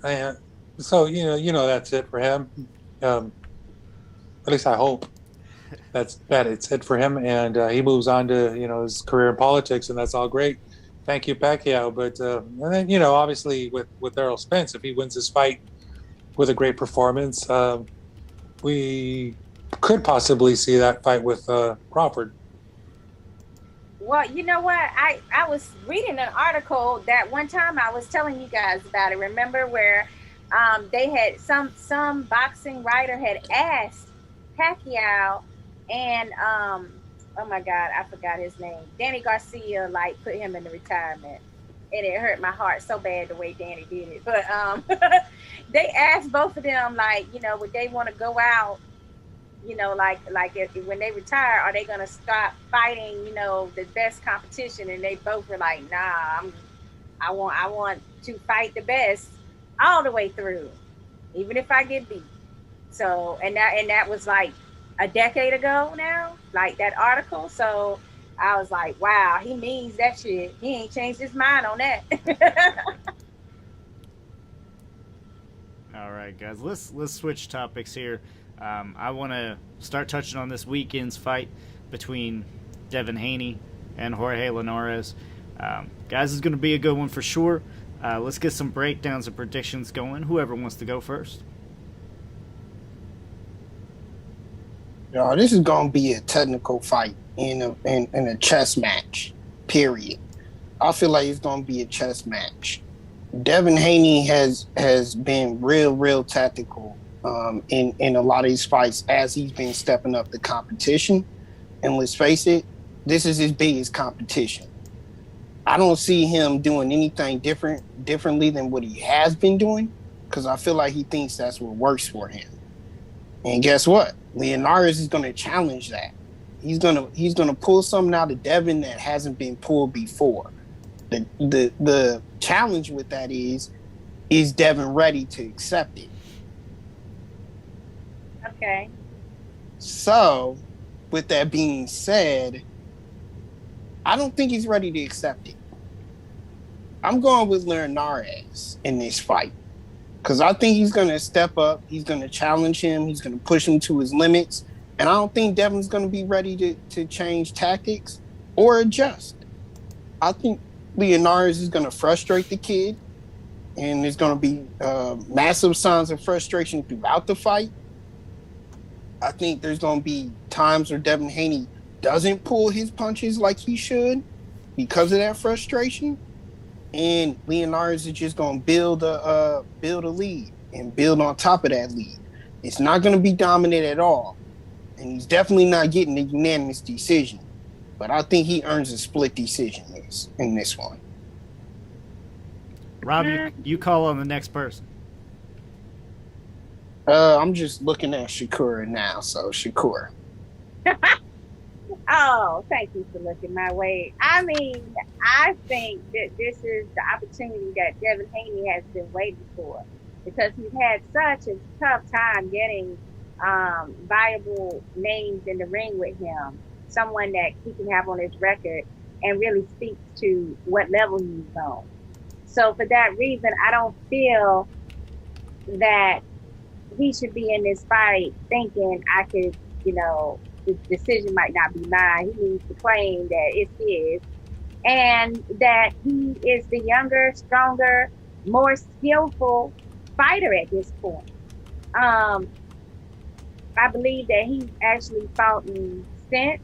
it for him. At least I hope that it's it for him, and he moves on to his career in politics, and that's all great. Thank you, Pacquiao. But and then obviously with Errol Spence, if he wins this fight with a great performance, we could possibly see that fight with Crawford.
Well, you know what? I was reading an article that one time I was telling you guys about it. Remember where they had some boxing writer had asked Pacquiao and oh my God, I forgot his name. Danny Garcia put him in the retirement. And it hurt my heart so bad the way Danny did it. But they asked both of them would they want to go out when they retire, are they gonna stop fighting, the best competition? And they both were like, nah, I want to fight the best all the way through, even if I get beat. So and that was like a decade ago now, that article. So I was like, wow, he means that shit. He ain't changed his mind on that.
All right, guys, let's switch topics here. I want to start touching on this weekend's fight between Devin Haney and Jorge Lenores. Guys, it's going to be a good one for sure. Let's get some breakdowns and predictions going. Whoever wants to go first.
This is going to be a technical fight in a chess match, period. I feel like it's going to be a chess match. Devin Haney has been real tactical in a lot of these fights as he's been stepping up the competition. And let's face it, this is his biggest competition. I don't see him doing anything differently than what he has been doing, because I feel like he thinks that's what works for him. And guess what? Lenores is going to challenge that. He's gonna pull something out of Devin that hasn't been pulled before. The challenge with that is Devin ready to accept it?
Okay.
So, with that being said, I don't think he's ready to accept it. I'm going with Lenores in this fight because I think he's going to step up. He's going to challenge him. He's going to push him to his limits. And I don't think Devin's going to be ready to change tactics or adjust. I think Lenores is going to frustrate the kid, and there's going to be massive signs of frustration throughout the fight. I think there's going to be times where Devin Haney doesn't pull his punches like he should because of that frustration. And Lenores is just going to build a lead and build on top of that lead. It's not going to be dominant at all. And he's definitely not getting a unanimous decision. But I think he earns a split decision in this one.
Rob, you call on the next person.
I'm just looking at Shakur now. So, Shakur.
Oh, thank you for looking my way. I mean, I think that this is the opportunity that Devin Haney has been waiting for, because he's had such a tough time getting viable names in the ring with him, someone that he can have on his record and really speaks to what level he's on. So for that reason, I don't feel that he should be in this fight thinking I could, the decision might not be mine. He needs to claim that it's his, and that he is the younger, stronger, more skillful fighter at this point. I believe that he actually fought in since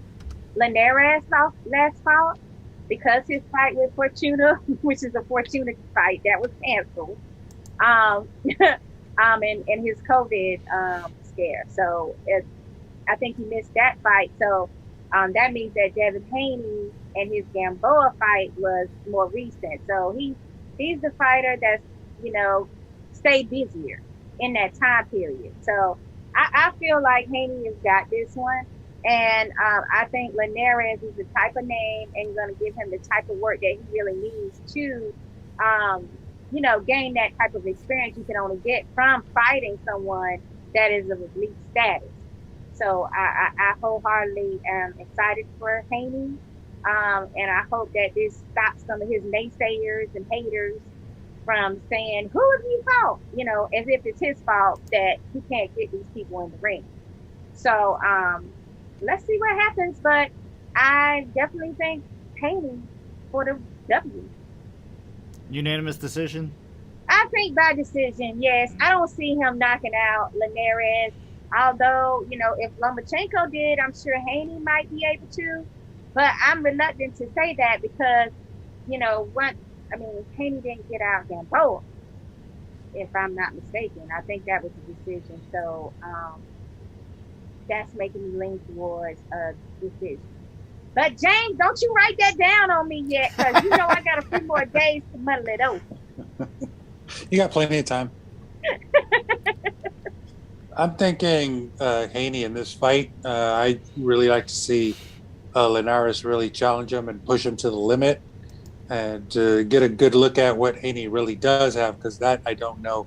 Lenores last fought, because his fight with Fortuna, which is a Fortuna fight that was canceled, and his COVID scare. So I think he missed that fight. So that means that Devin Haney and his Gamboa fight was more recent. So he's the fighter that's, stayed busier in that time period. So I feel like Haney has got this one. And I think Lenores is the type of name and going to give him the type of work that he really needs to, gain that type of experience you can only get from fighting someone that is of elite status. So I wholeheartedly am excited for Haney. And I hope that this stops some of his naysayers and haters from saying, who is he fault? As if it's his fault that he can't get these people in the ring. So let's see what happens. But I definitely think Haney for the W.
Unanimous decision?
I think by decision, yes. I don't see him knocking out Lenores. Although, if Lomachenko did, I'm sure Haney might be able to. But I'm reluctant to say that because, Haney didn't get out Gamboa, if I'm not mistaken. I think that was a decision. So that's making me lean towards a decision. But James, don't you write that down on me yet, because I got a few more days to muddle it over.
You got plenty of time. I'm thinking Haney in this fight. I'd really like to see Linares really challenge him and push him to the limit and get a good look at what Haney really does have, because that I don't know.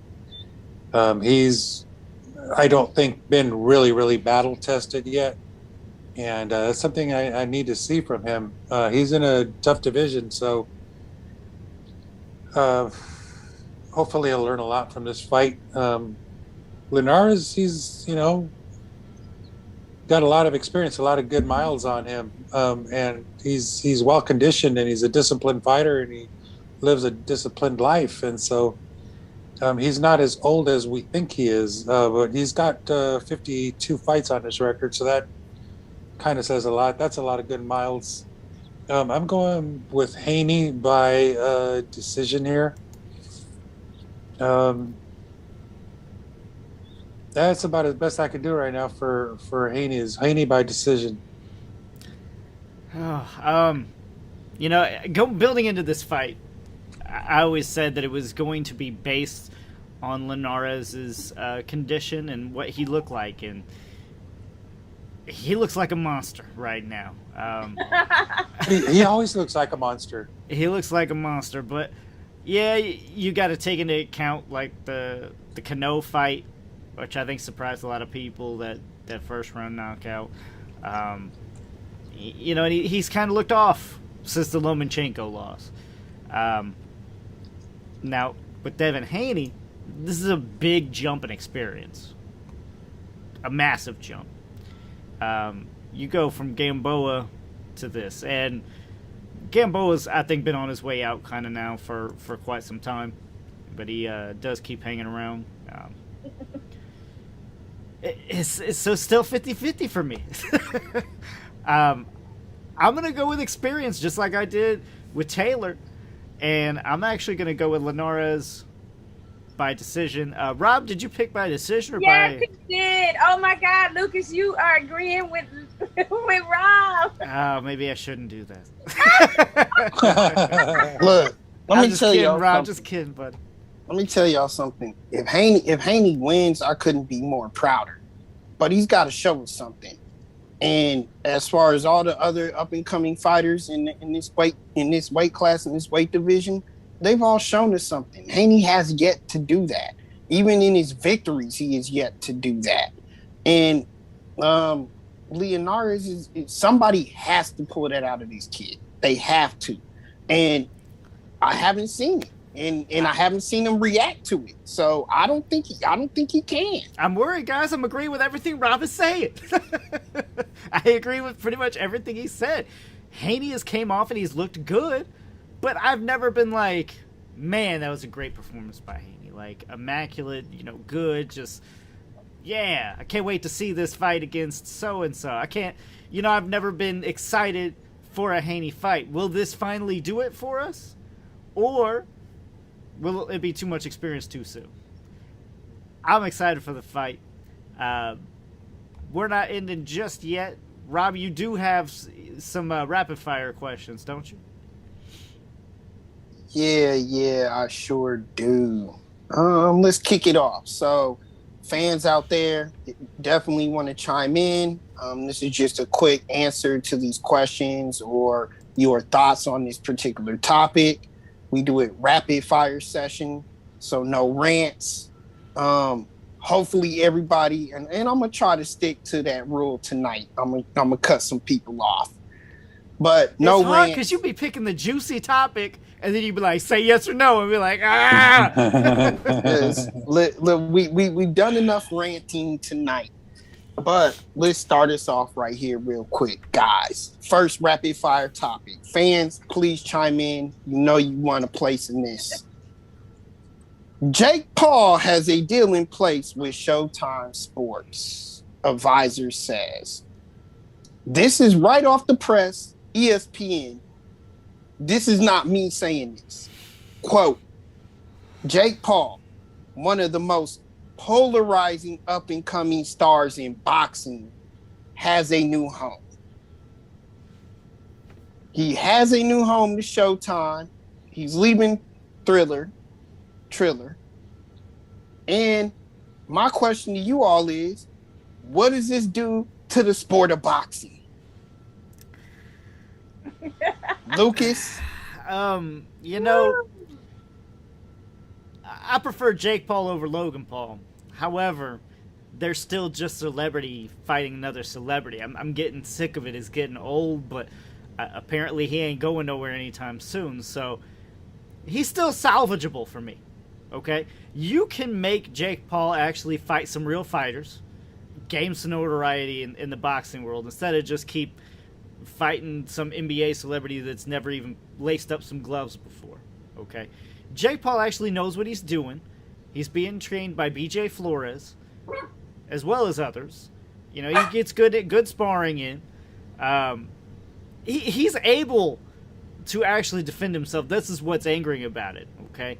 He's, I don't think, been really, really battle tested yet. And that's something I need to see from him. He's in a tough division, so hopefully I'll learn a lot from this fight. Linares, he's, got a lot of experience, a lot of good miles on him. And he's well conditioned, and he's a disciplined fighter, and he lives a disciplined life. And so he's not as old as we think he is, but he's got 52 fights on his record. So that kind of says a lot. That's a lot of good miles. I'm going with Haney by decision here. That's about as best I can do right now for Haney, is Haney by decision.
Building into this fight, I always said that it was going to be based on Linares' condition and what he looked like, and he looks like a monster right now.
He always looks like a monster.
He looks like a monster, but yeah, you got to take into account like the Cano fight, which I think surprised a lot of people, that first round knockout. He's kind of looked off since the Lomachenko loss. Now, with Devin Haney, this is a big jump in experience. A massive jump. You go from Gamboa to this. And Gamboa's, I think, been on his way out kind of now for quite some time. But he does keep hanging around. It's so still 50-50 for me. I'm going to go with experience, just like I did with Taylor. And I'm actually going to go with Linares by decision. Rob, did you pick by decision or by...
Yes, he did. Oh, my God, Lucas, you are agreeing with Rob.
Oh, maybe I shouldn't do that.
Look, let me tell y'all
Rob,
something.
just kidding, bud.
Let me tell y'all something. If Haney wins, I couldn't be more prouder. But he's got to show us something. And as far as all the other up and coming fighters in this weight class, in this weight division, they've all shown us something. Haney has yet to do that. Even in his victories, he is yet to do that. And Linares is somebody has to pull that out of this kid. They have to. And I haven't seen it. And I haven't seen him react to it. So I don't think he can.
I'm worried, guys. I'm agreeing with everything Rob is saying. I agree with pretty much everything he said. Haney has came off and he's looked good, but I've never been like, man, that was a great performance by Haney. Like, immaculate, good, just, yeah, I can't wait to see this fight against so-and-so. I've never been excited for a Haney fight. Will this finally do it for us? Or will it be too much experience too soon? I'm excited for the fight. We're not ending just yet. Rob, you do have some rapid-fire questions, don't you?
Yeah, I sure do. Let's kick it off. So, fans out there definitely want to chime in. This is just a quick answer to these questions or your thoughts on this particular topic. We do it rapid fire session, so no rants. Hopefully everybody, and I'm gonna try to stick to that rule tonight. I'm gonna cut some people off, but no
it's hard
rants.
because you be picking the juicy topic and then you be like, say yes or no, and be like, ah.
Look, we've done enough ranting tonight, but let's start us off right here real quick, guys. First rapid fire topic. Fans, please chime in. You know you want a place in this. Jake Paul has a deal in place with Showtime Sports, advisor says. This is right off the press, ESPN. This is not me saying this. Quote, Jake Paul, one of the most polarizing up-and-coming stars in boxing, has a new home. He has a new home to Showtime. He's leaving Triller. And my question to you all is, what does this do to the sport of boxing? Lucas?
You know, I prefer Jake Paul over Logan Paul. However, they're still just celebrity fighting another celebrity. I'm getting sick of it. It's getting old, but apparently he ain't going nowhere anytime soon. So he's still salvageable for me. Okay? You can make Jake Paul actually fight some real fighters, gain some notoriety in the boxing world, instead of just keep fighting some NBA celebrity that's never even laced up some gloves before. Okay? Jake Paul actually knows what he's doing. He's being trained by BJ Flores, as well as others. You know, he gets good sparring in. He's able to actually defend himself. This is what's angering about it, okay?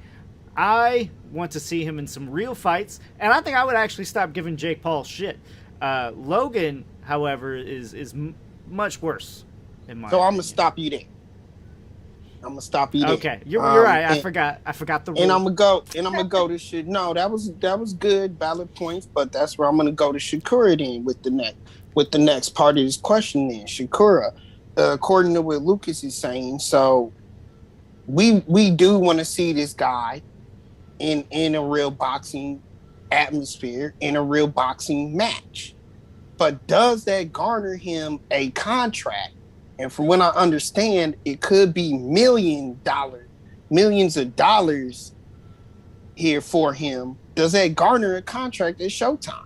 I want to see him in some real fights, and I think I would actually stop giving Jake Paul shit. Logan, however, is much worse in my
So I'm
opinion.
gonna stop you there.
Okay, you're right. I forgot the rule.
And I'm gonna go to shit. No, that was good, valid points. But that's where I'm gonna go to Shakura then with the next part of this question. Then Shakura, according to what Lucas is saying, so we do want to see this guy in a real boxing atmosphere, in a real boxing match. But does that garner him a contract? And from what I understand, it could be millions of dollars here for him. Does that garner a contract at Showtime?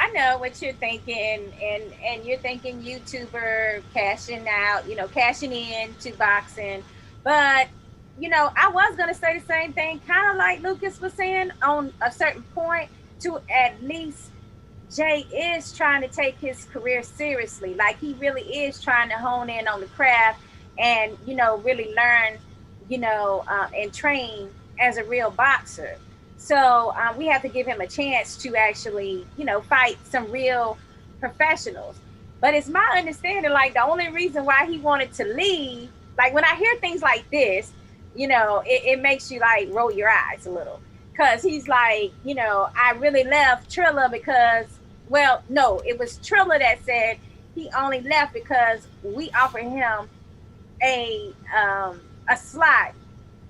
I know what you're thinking, and you're thinking YouTuber cashing in to boxing. But, I was going to say the same thing, kind of like Lucas was saying on a certain point, to at least Jay is trying to take his career seriously. Like, he really is trying to hone in on the craft and, really learn, and train as a real boxer. So we have to give him a chance to actually, fight some real professionals. But it's my understanding, like, the only reason why he wanted to leave, like, when I hear things like this, it makes you, like, roll your eyes a little. Because he's like, I really left Triller because, well, no, it was Triller that said he only left because we offered him a slot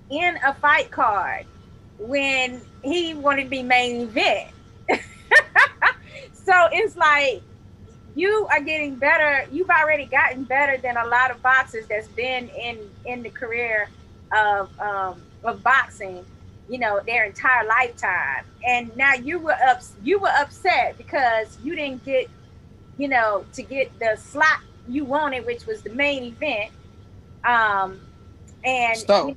in a fight card when he wanted to be main event. So it's like, you are getting better. You've already gotten better than a lot of boxers that's been in the career of boxing, their entire lifetime. And now you were upset because you didn't get, to get the slot you wanted, which was the main event. And so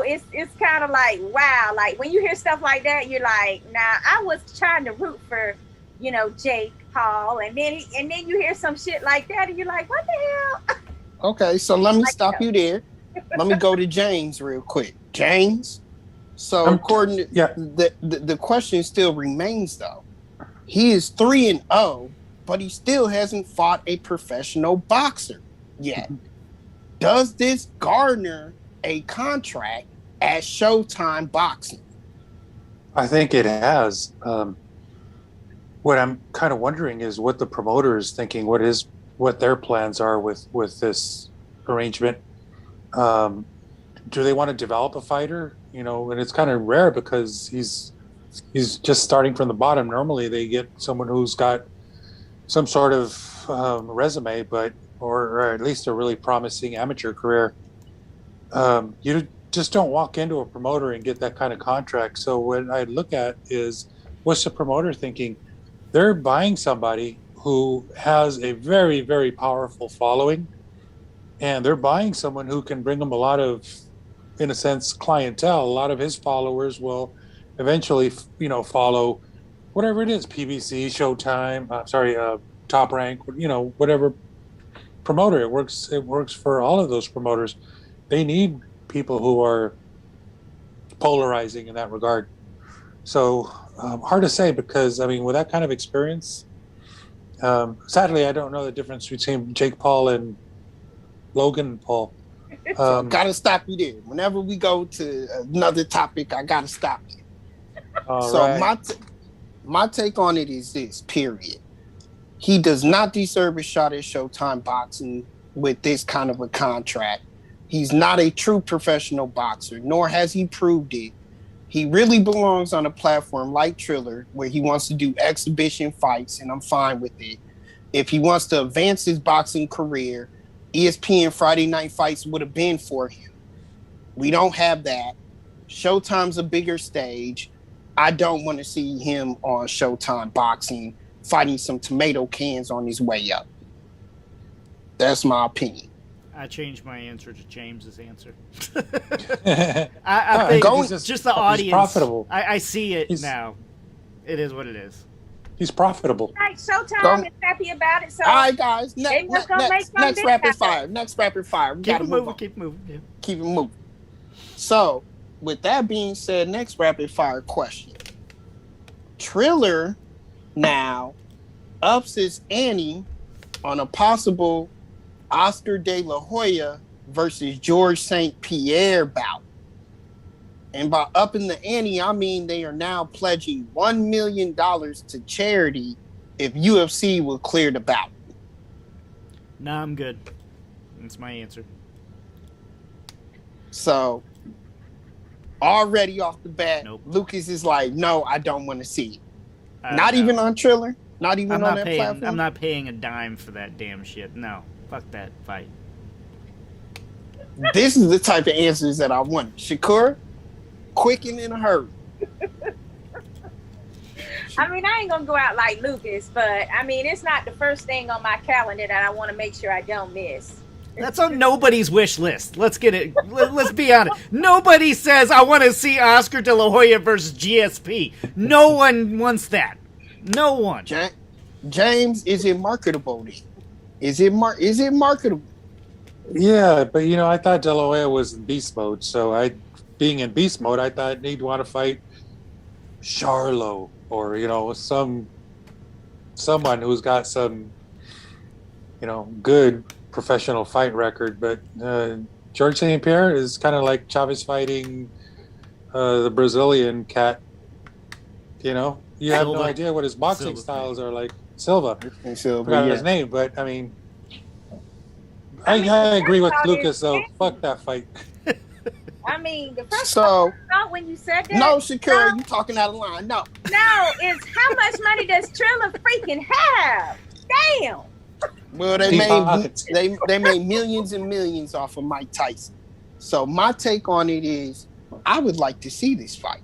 it's kind of like, wow, like when you hear stuff like that, you're like, nah, I was trying to root for, Jake Paul, and then you hear some shit like that, and you're like, what the hell?
Okay, so let me stop you there. Let me go to James real quick. James. So according to the question still remains though. He is 3-0, but he still hasn't fought a professional boxer yet. Does this garner a contract at Showtime Boxing?
I think it has. What I'm kind of wondering is what the promoter is thinking. What their plans are with this arrangement. Do they want to develop a fighter? And it's kind of rare because he's just starting from the bottom. Normally, they get someone who's got some sort of resume, or at least a really promising amateur career. You just don't walk into a promoter and get that kind of contract. So what I look at is, what's the promoter thinking? They're buying somebody who has a very, very powerful following, and they're buying someone who can bring them a lot of, in a sense, clientele. A lot of his followers will eventually, follow whatever it is, PBC, Showtime, Top Rank, whatever promoter. It works for all of those promoters. They need people who are polarizing in that regard. So hard to say, because with that kind of experience, sadly I don't know the difference between Jake Paul and Logan Paul.
Gotta stop you there. Whenever we go to another topic, I gotta stop you. My take on it is this, period. He does not deserve a shot at Showtime boxing with this kind of a contract. He's not a true professional boxer, nor has he proved it. He really belongs on a platform like Triller, where he wants to do exhibition fights, and I'm fine with it. If he wants to advance his boxing career, ESPN Friday Night Fights would have been for him. We don't have that. Showtime's a bigger stage. I don't want to see him on Showtime boxing, fighting some tomato cans on his way up. That's my opinion.
I changed my answer to James's answer. I think just the audience.
He's profitable.
I see it now. It is what it is.
He's profitable.
Right, Showtime is happy about it. So
all right, guys. Next rapid fire. Next rapid fire.
Keep it moving. Yeah.
Keep it moving. So, with that being said, next rapid fire question. Triller now ups his ante on a possible Oscar De La Hoya versus George St. Pierre bout. And by upping the ante, I mean they are now pledging $1 million to charity if UFC will clear the bout.
Nah, I'm good. That's my answer.
So, already off the bat,
nope.
Lucas is like, no, I don't want to see it. Not even on Triller? Not even on that platform?
I'm not paying a dime for that damn shit. No. Fuck that fight.
This is the type of answers that I want. Shakur, quick and in a hurry.
I ain't gonna go out like Lucas, but it's not the first thing on my calendar that I want to make sure I don't miss.
That's on nobody's wish list. Let's get it. Let's be honest. Nobody says I want to see Oscar De La Hoya versus GSP. No one wants that. No one.
James, is it marketable? Is it marketable?
Yeah, but I thought De La Hoya was in beast mode. So being in beast mode, I thought he'd want to fight Charlo or someone who's got some good professional fight record. But George St. Pierre is kind of like Chavez fighting the Brazilian cat. You have no idea what his boxing styles are like. Silva. I forgot his name, but I agree with Lucas though. Fuck that fight.
The first thought when you said that.
No, Shakira, you talking out of line. No,
is how much money does Triller freaking have? Damn.
Well, they made millions and millions off of Mike Tyson. So my take on it is, I would like to see this fight.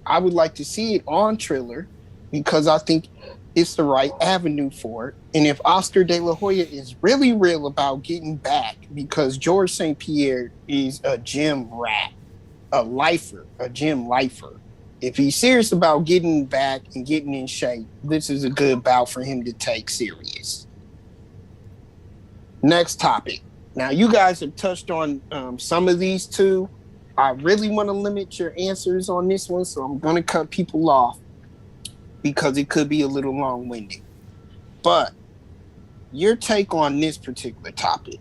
I would like to see it on Triller because I think it's the right avenue for it. And if Oscar De La Hoya is really real about getting back, because George St. Pierre is a gym rat, a gym lifer. If he's serious about getting back and getting in shape, this is a good bout for him to take serious. Next topic. Now, you guys have touched on some of these two. I really want to limit your answers on this one, so I'm going to cut people off because it could be a little long-winded. But your take on this particular topic,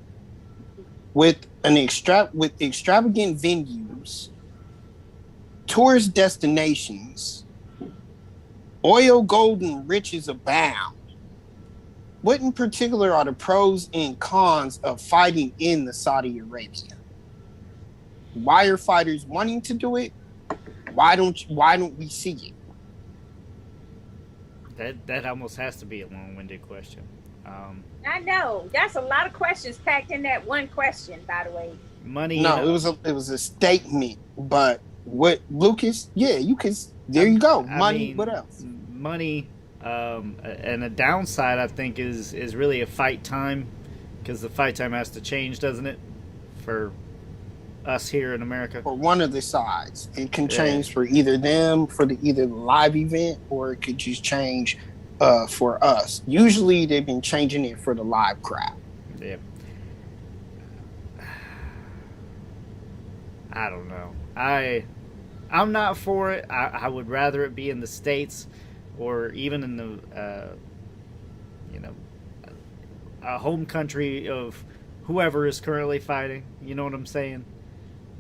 with extravagant venues, tourist destinations, Oil, gold, and riches abound. What in particular are the pros and cons of fighting in the Saudi Arabia? Why are fighters wanting to do it? Why don't we see
it? That almost has to be a long-winded question.
I know. That's a lot of questions packed in that one question, by the way.
Money.
No, it was a statement. But what, Lucas? Yeah, you can. There you go. Money. What else?
Money. And a downside, I think, is really a fight time, because the fight time has to change, doesn't it? For us here in America,
for one of the sides, it can change for either them for either the live event, or it could just change for us. Usually, they've been changing it for the live crowd.
Yeah. I don't know. I'm not for it. I would rather it be in the States, or even in the a home country of whoever is currently fighting. You know what I'm saying?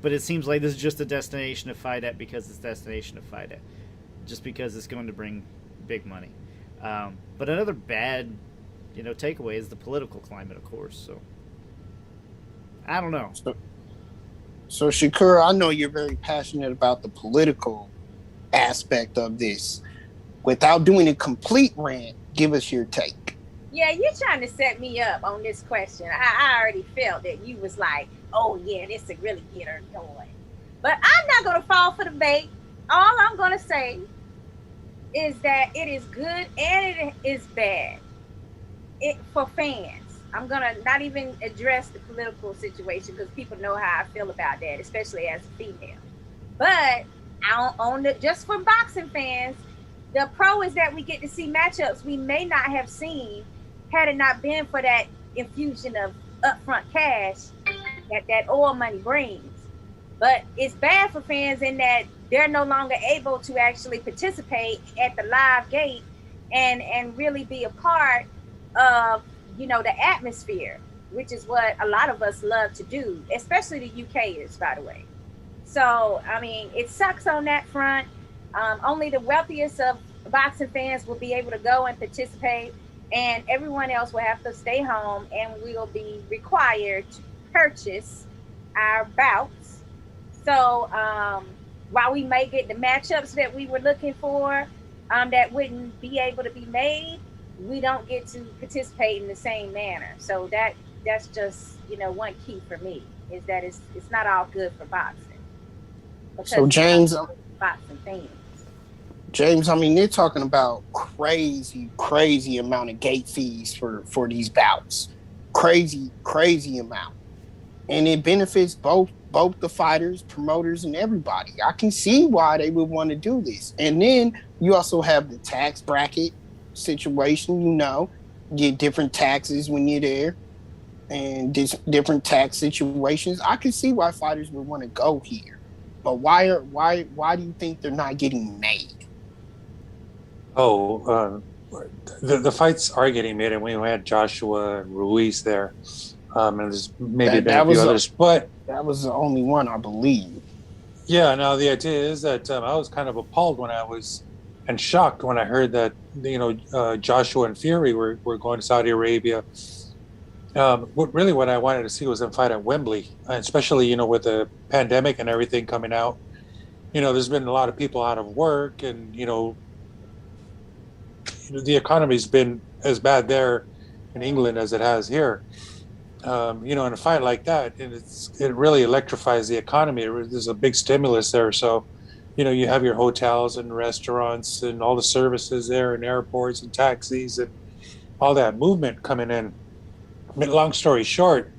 But it seems like this is just a destination to fight at because it's a destination to fight at, just because it's going to bring big money. But another bad, takeaway is the political climate, of course. So I don't know.
So Shakur, I know you're very passionate about the political aspect of this. Without doing a complete rant, give us your take.
Yeah, you're trying to set me up on this question. I already felt that you was like, oh yeah, this would really get her going. But I'm not going to fall for the bait. All I'm going to say is that it is good and it is bad for fans. I'm going to not even address the political situation because people know how I feel about that, especially as a female. But just for boxing fans, the pro is that we get to see matchups we may not have seen had it not been for that infusion of upfront cash that oil money brings. But it's bad for fans in that they're no longer able to actually participate at the live gate and really be a part of, the atmosphere, which is what a lot of us love to do, especially the UKers, by the way. So, I mean, it sucks on that front. Only the wealthiest of boxing fans will be able to go and participate, and everyone else will have to stay home, and we'll be required to purchase our bouts. So while we may get the matchups that we were looking for that wouldn't be able to be made, we don't get to participate in the same manner. So that's just, one key for me is that it's not all good for boxing.
So James,
boxing fans.
James, I mean, they're talking about crazy amount of gate fees for these bouts. Crazy amount. And it benefits both the fighters, promoters, and everybody. I can see why they would want to do this. And then you also have the tax bracket situation, get different taxes when you're there and different tax situations. I can see why fighters would want to go here. But why do you think they're not getting made?
The fights are getting made, and we had Joshua and Ruiz there, and there's maybe been a few others, but
that was the only one, I believe.
Yeah, no, the idea is that I was kind of appalled and shocked when I heard that Joshua and Fury were going to Saudi Arabia. What I wanted to see was them fight at Wembley, especially with the pandemic and everything coming out. There's been a lot of people out of work, and the economy's been as bad there in England as it has here. In a fight like that, and it really electrifies the economy. There's a big stimulus there, so you have your hotels and restaurants and all the services there, and airports and taxis and all that movement coming in. I mean, long story short,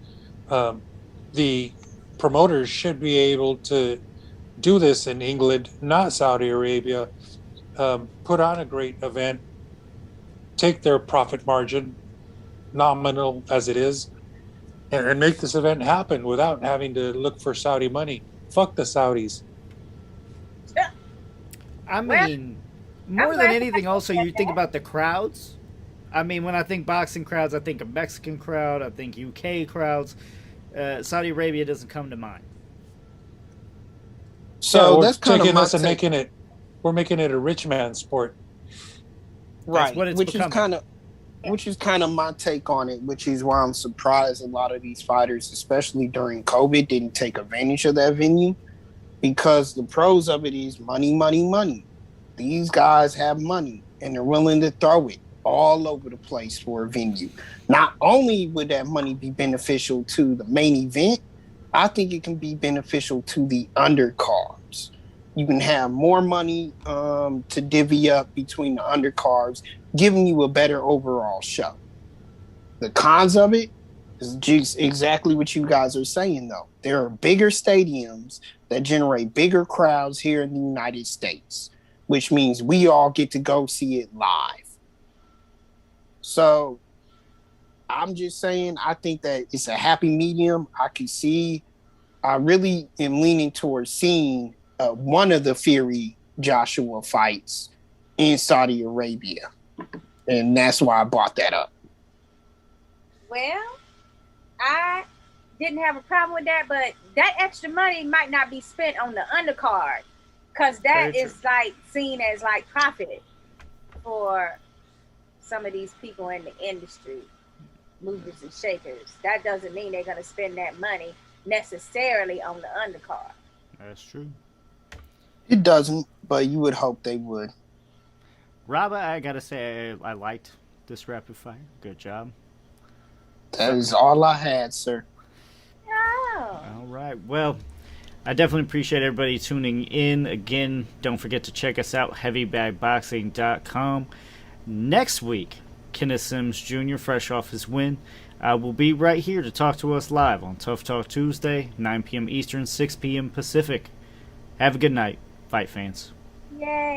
the promoters should be able to do this in England, not Saudi Arabia. Put on a great event, take their profit margin, nominal as it is, and make this event happen without having to look for Saudi money. Fuck the Saudis.
I mean, more than anything, also, you think about the crowds. I mean, when I think boxing crowds, I think of Mexican crowd, I think UK crowds. Saudi Arabia doesn't come to mind.
So that's kind of
us and we're making it a rich man sport.
Right,
what it's
which
becoming.
is kind of my take on it, which is why I'm surprised a lot of these fighters, especially during COVID, didn't take advantage of that venue, because the pros of it is money, money, money. These guys have money and they're willing to throw it all over the place for a venue. Not only would that money be beneficial to the main event, I think it can be beneficial to the undercards. You can have more money to divvy up between the undercards, giving you a better overall show. The cons of it is just exactly what you guys are saying, though. There are bigger stadiums that generate bigger crowds here in the United States, which means we all get to go see it live. So I'm just saying, I think that it's a happy medium. I really am leaning towards seeing one of the Fury Joshua fights in Saudi Arabia. And that's why I brought that up.
Well, I didn't have a problem with that, but that extra money might not be spent on the undercard, because that is like seen as like profit for some of these people in the industry, movers and shakers. That doesn't mean they're going to spend that money necessarily on the undercard.
That's true.
It doesn't, but you would hope they would.
Robert, I gotta say, I liked this rapid fire. Good job.
That is all I had, sir.
Oh.
All right. Well, I definitely appreciate everybody tuning in. Again, don't forget to check us out, heavybagboxing.com. Next week, Kenneth Sims Jr., fresh off his win, will be right here to talk to us live on Tough Talk Tuesday, 9 p.m. Eastern, 6 p.m. Pacific. Have a good night, fight fans.
Yay.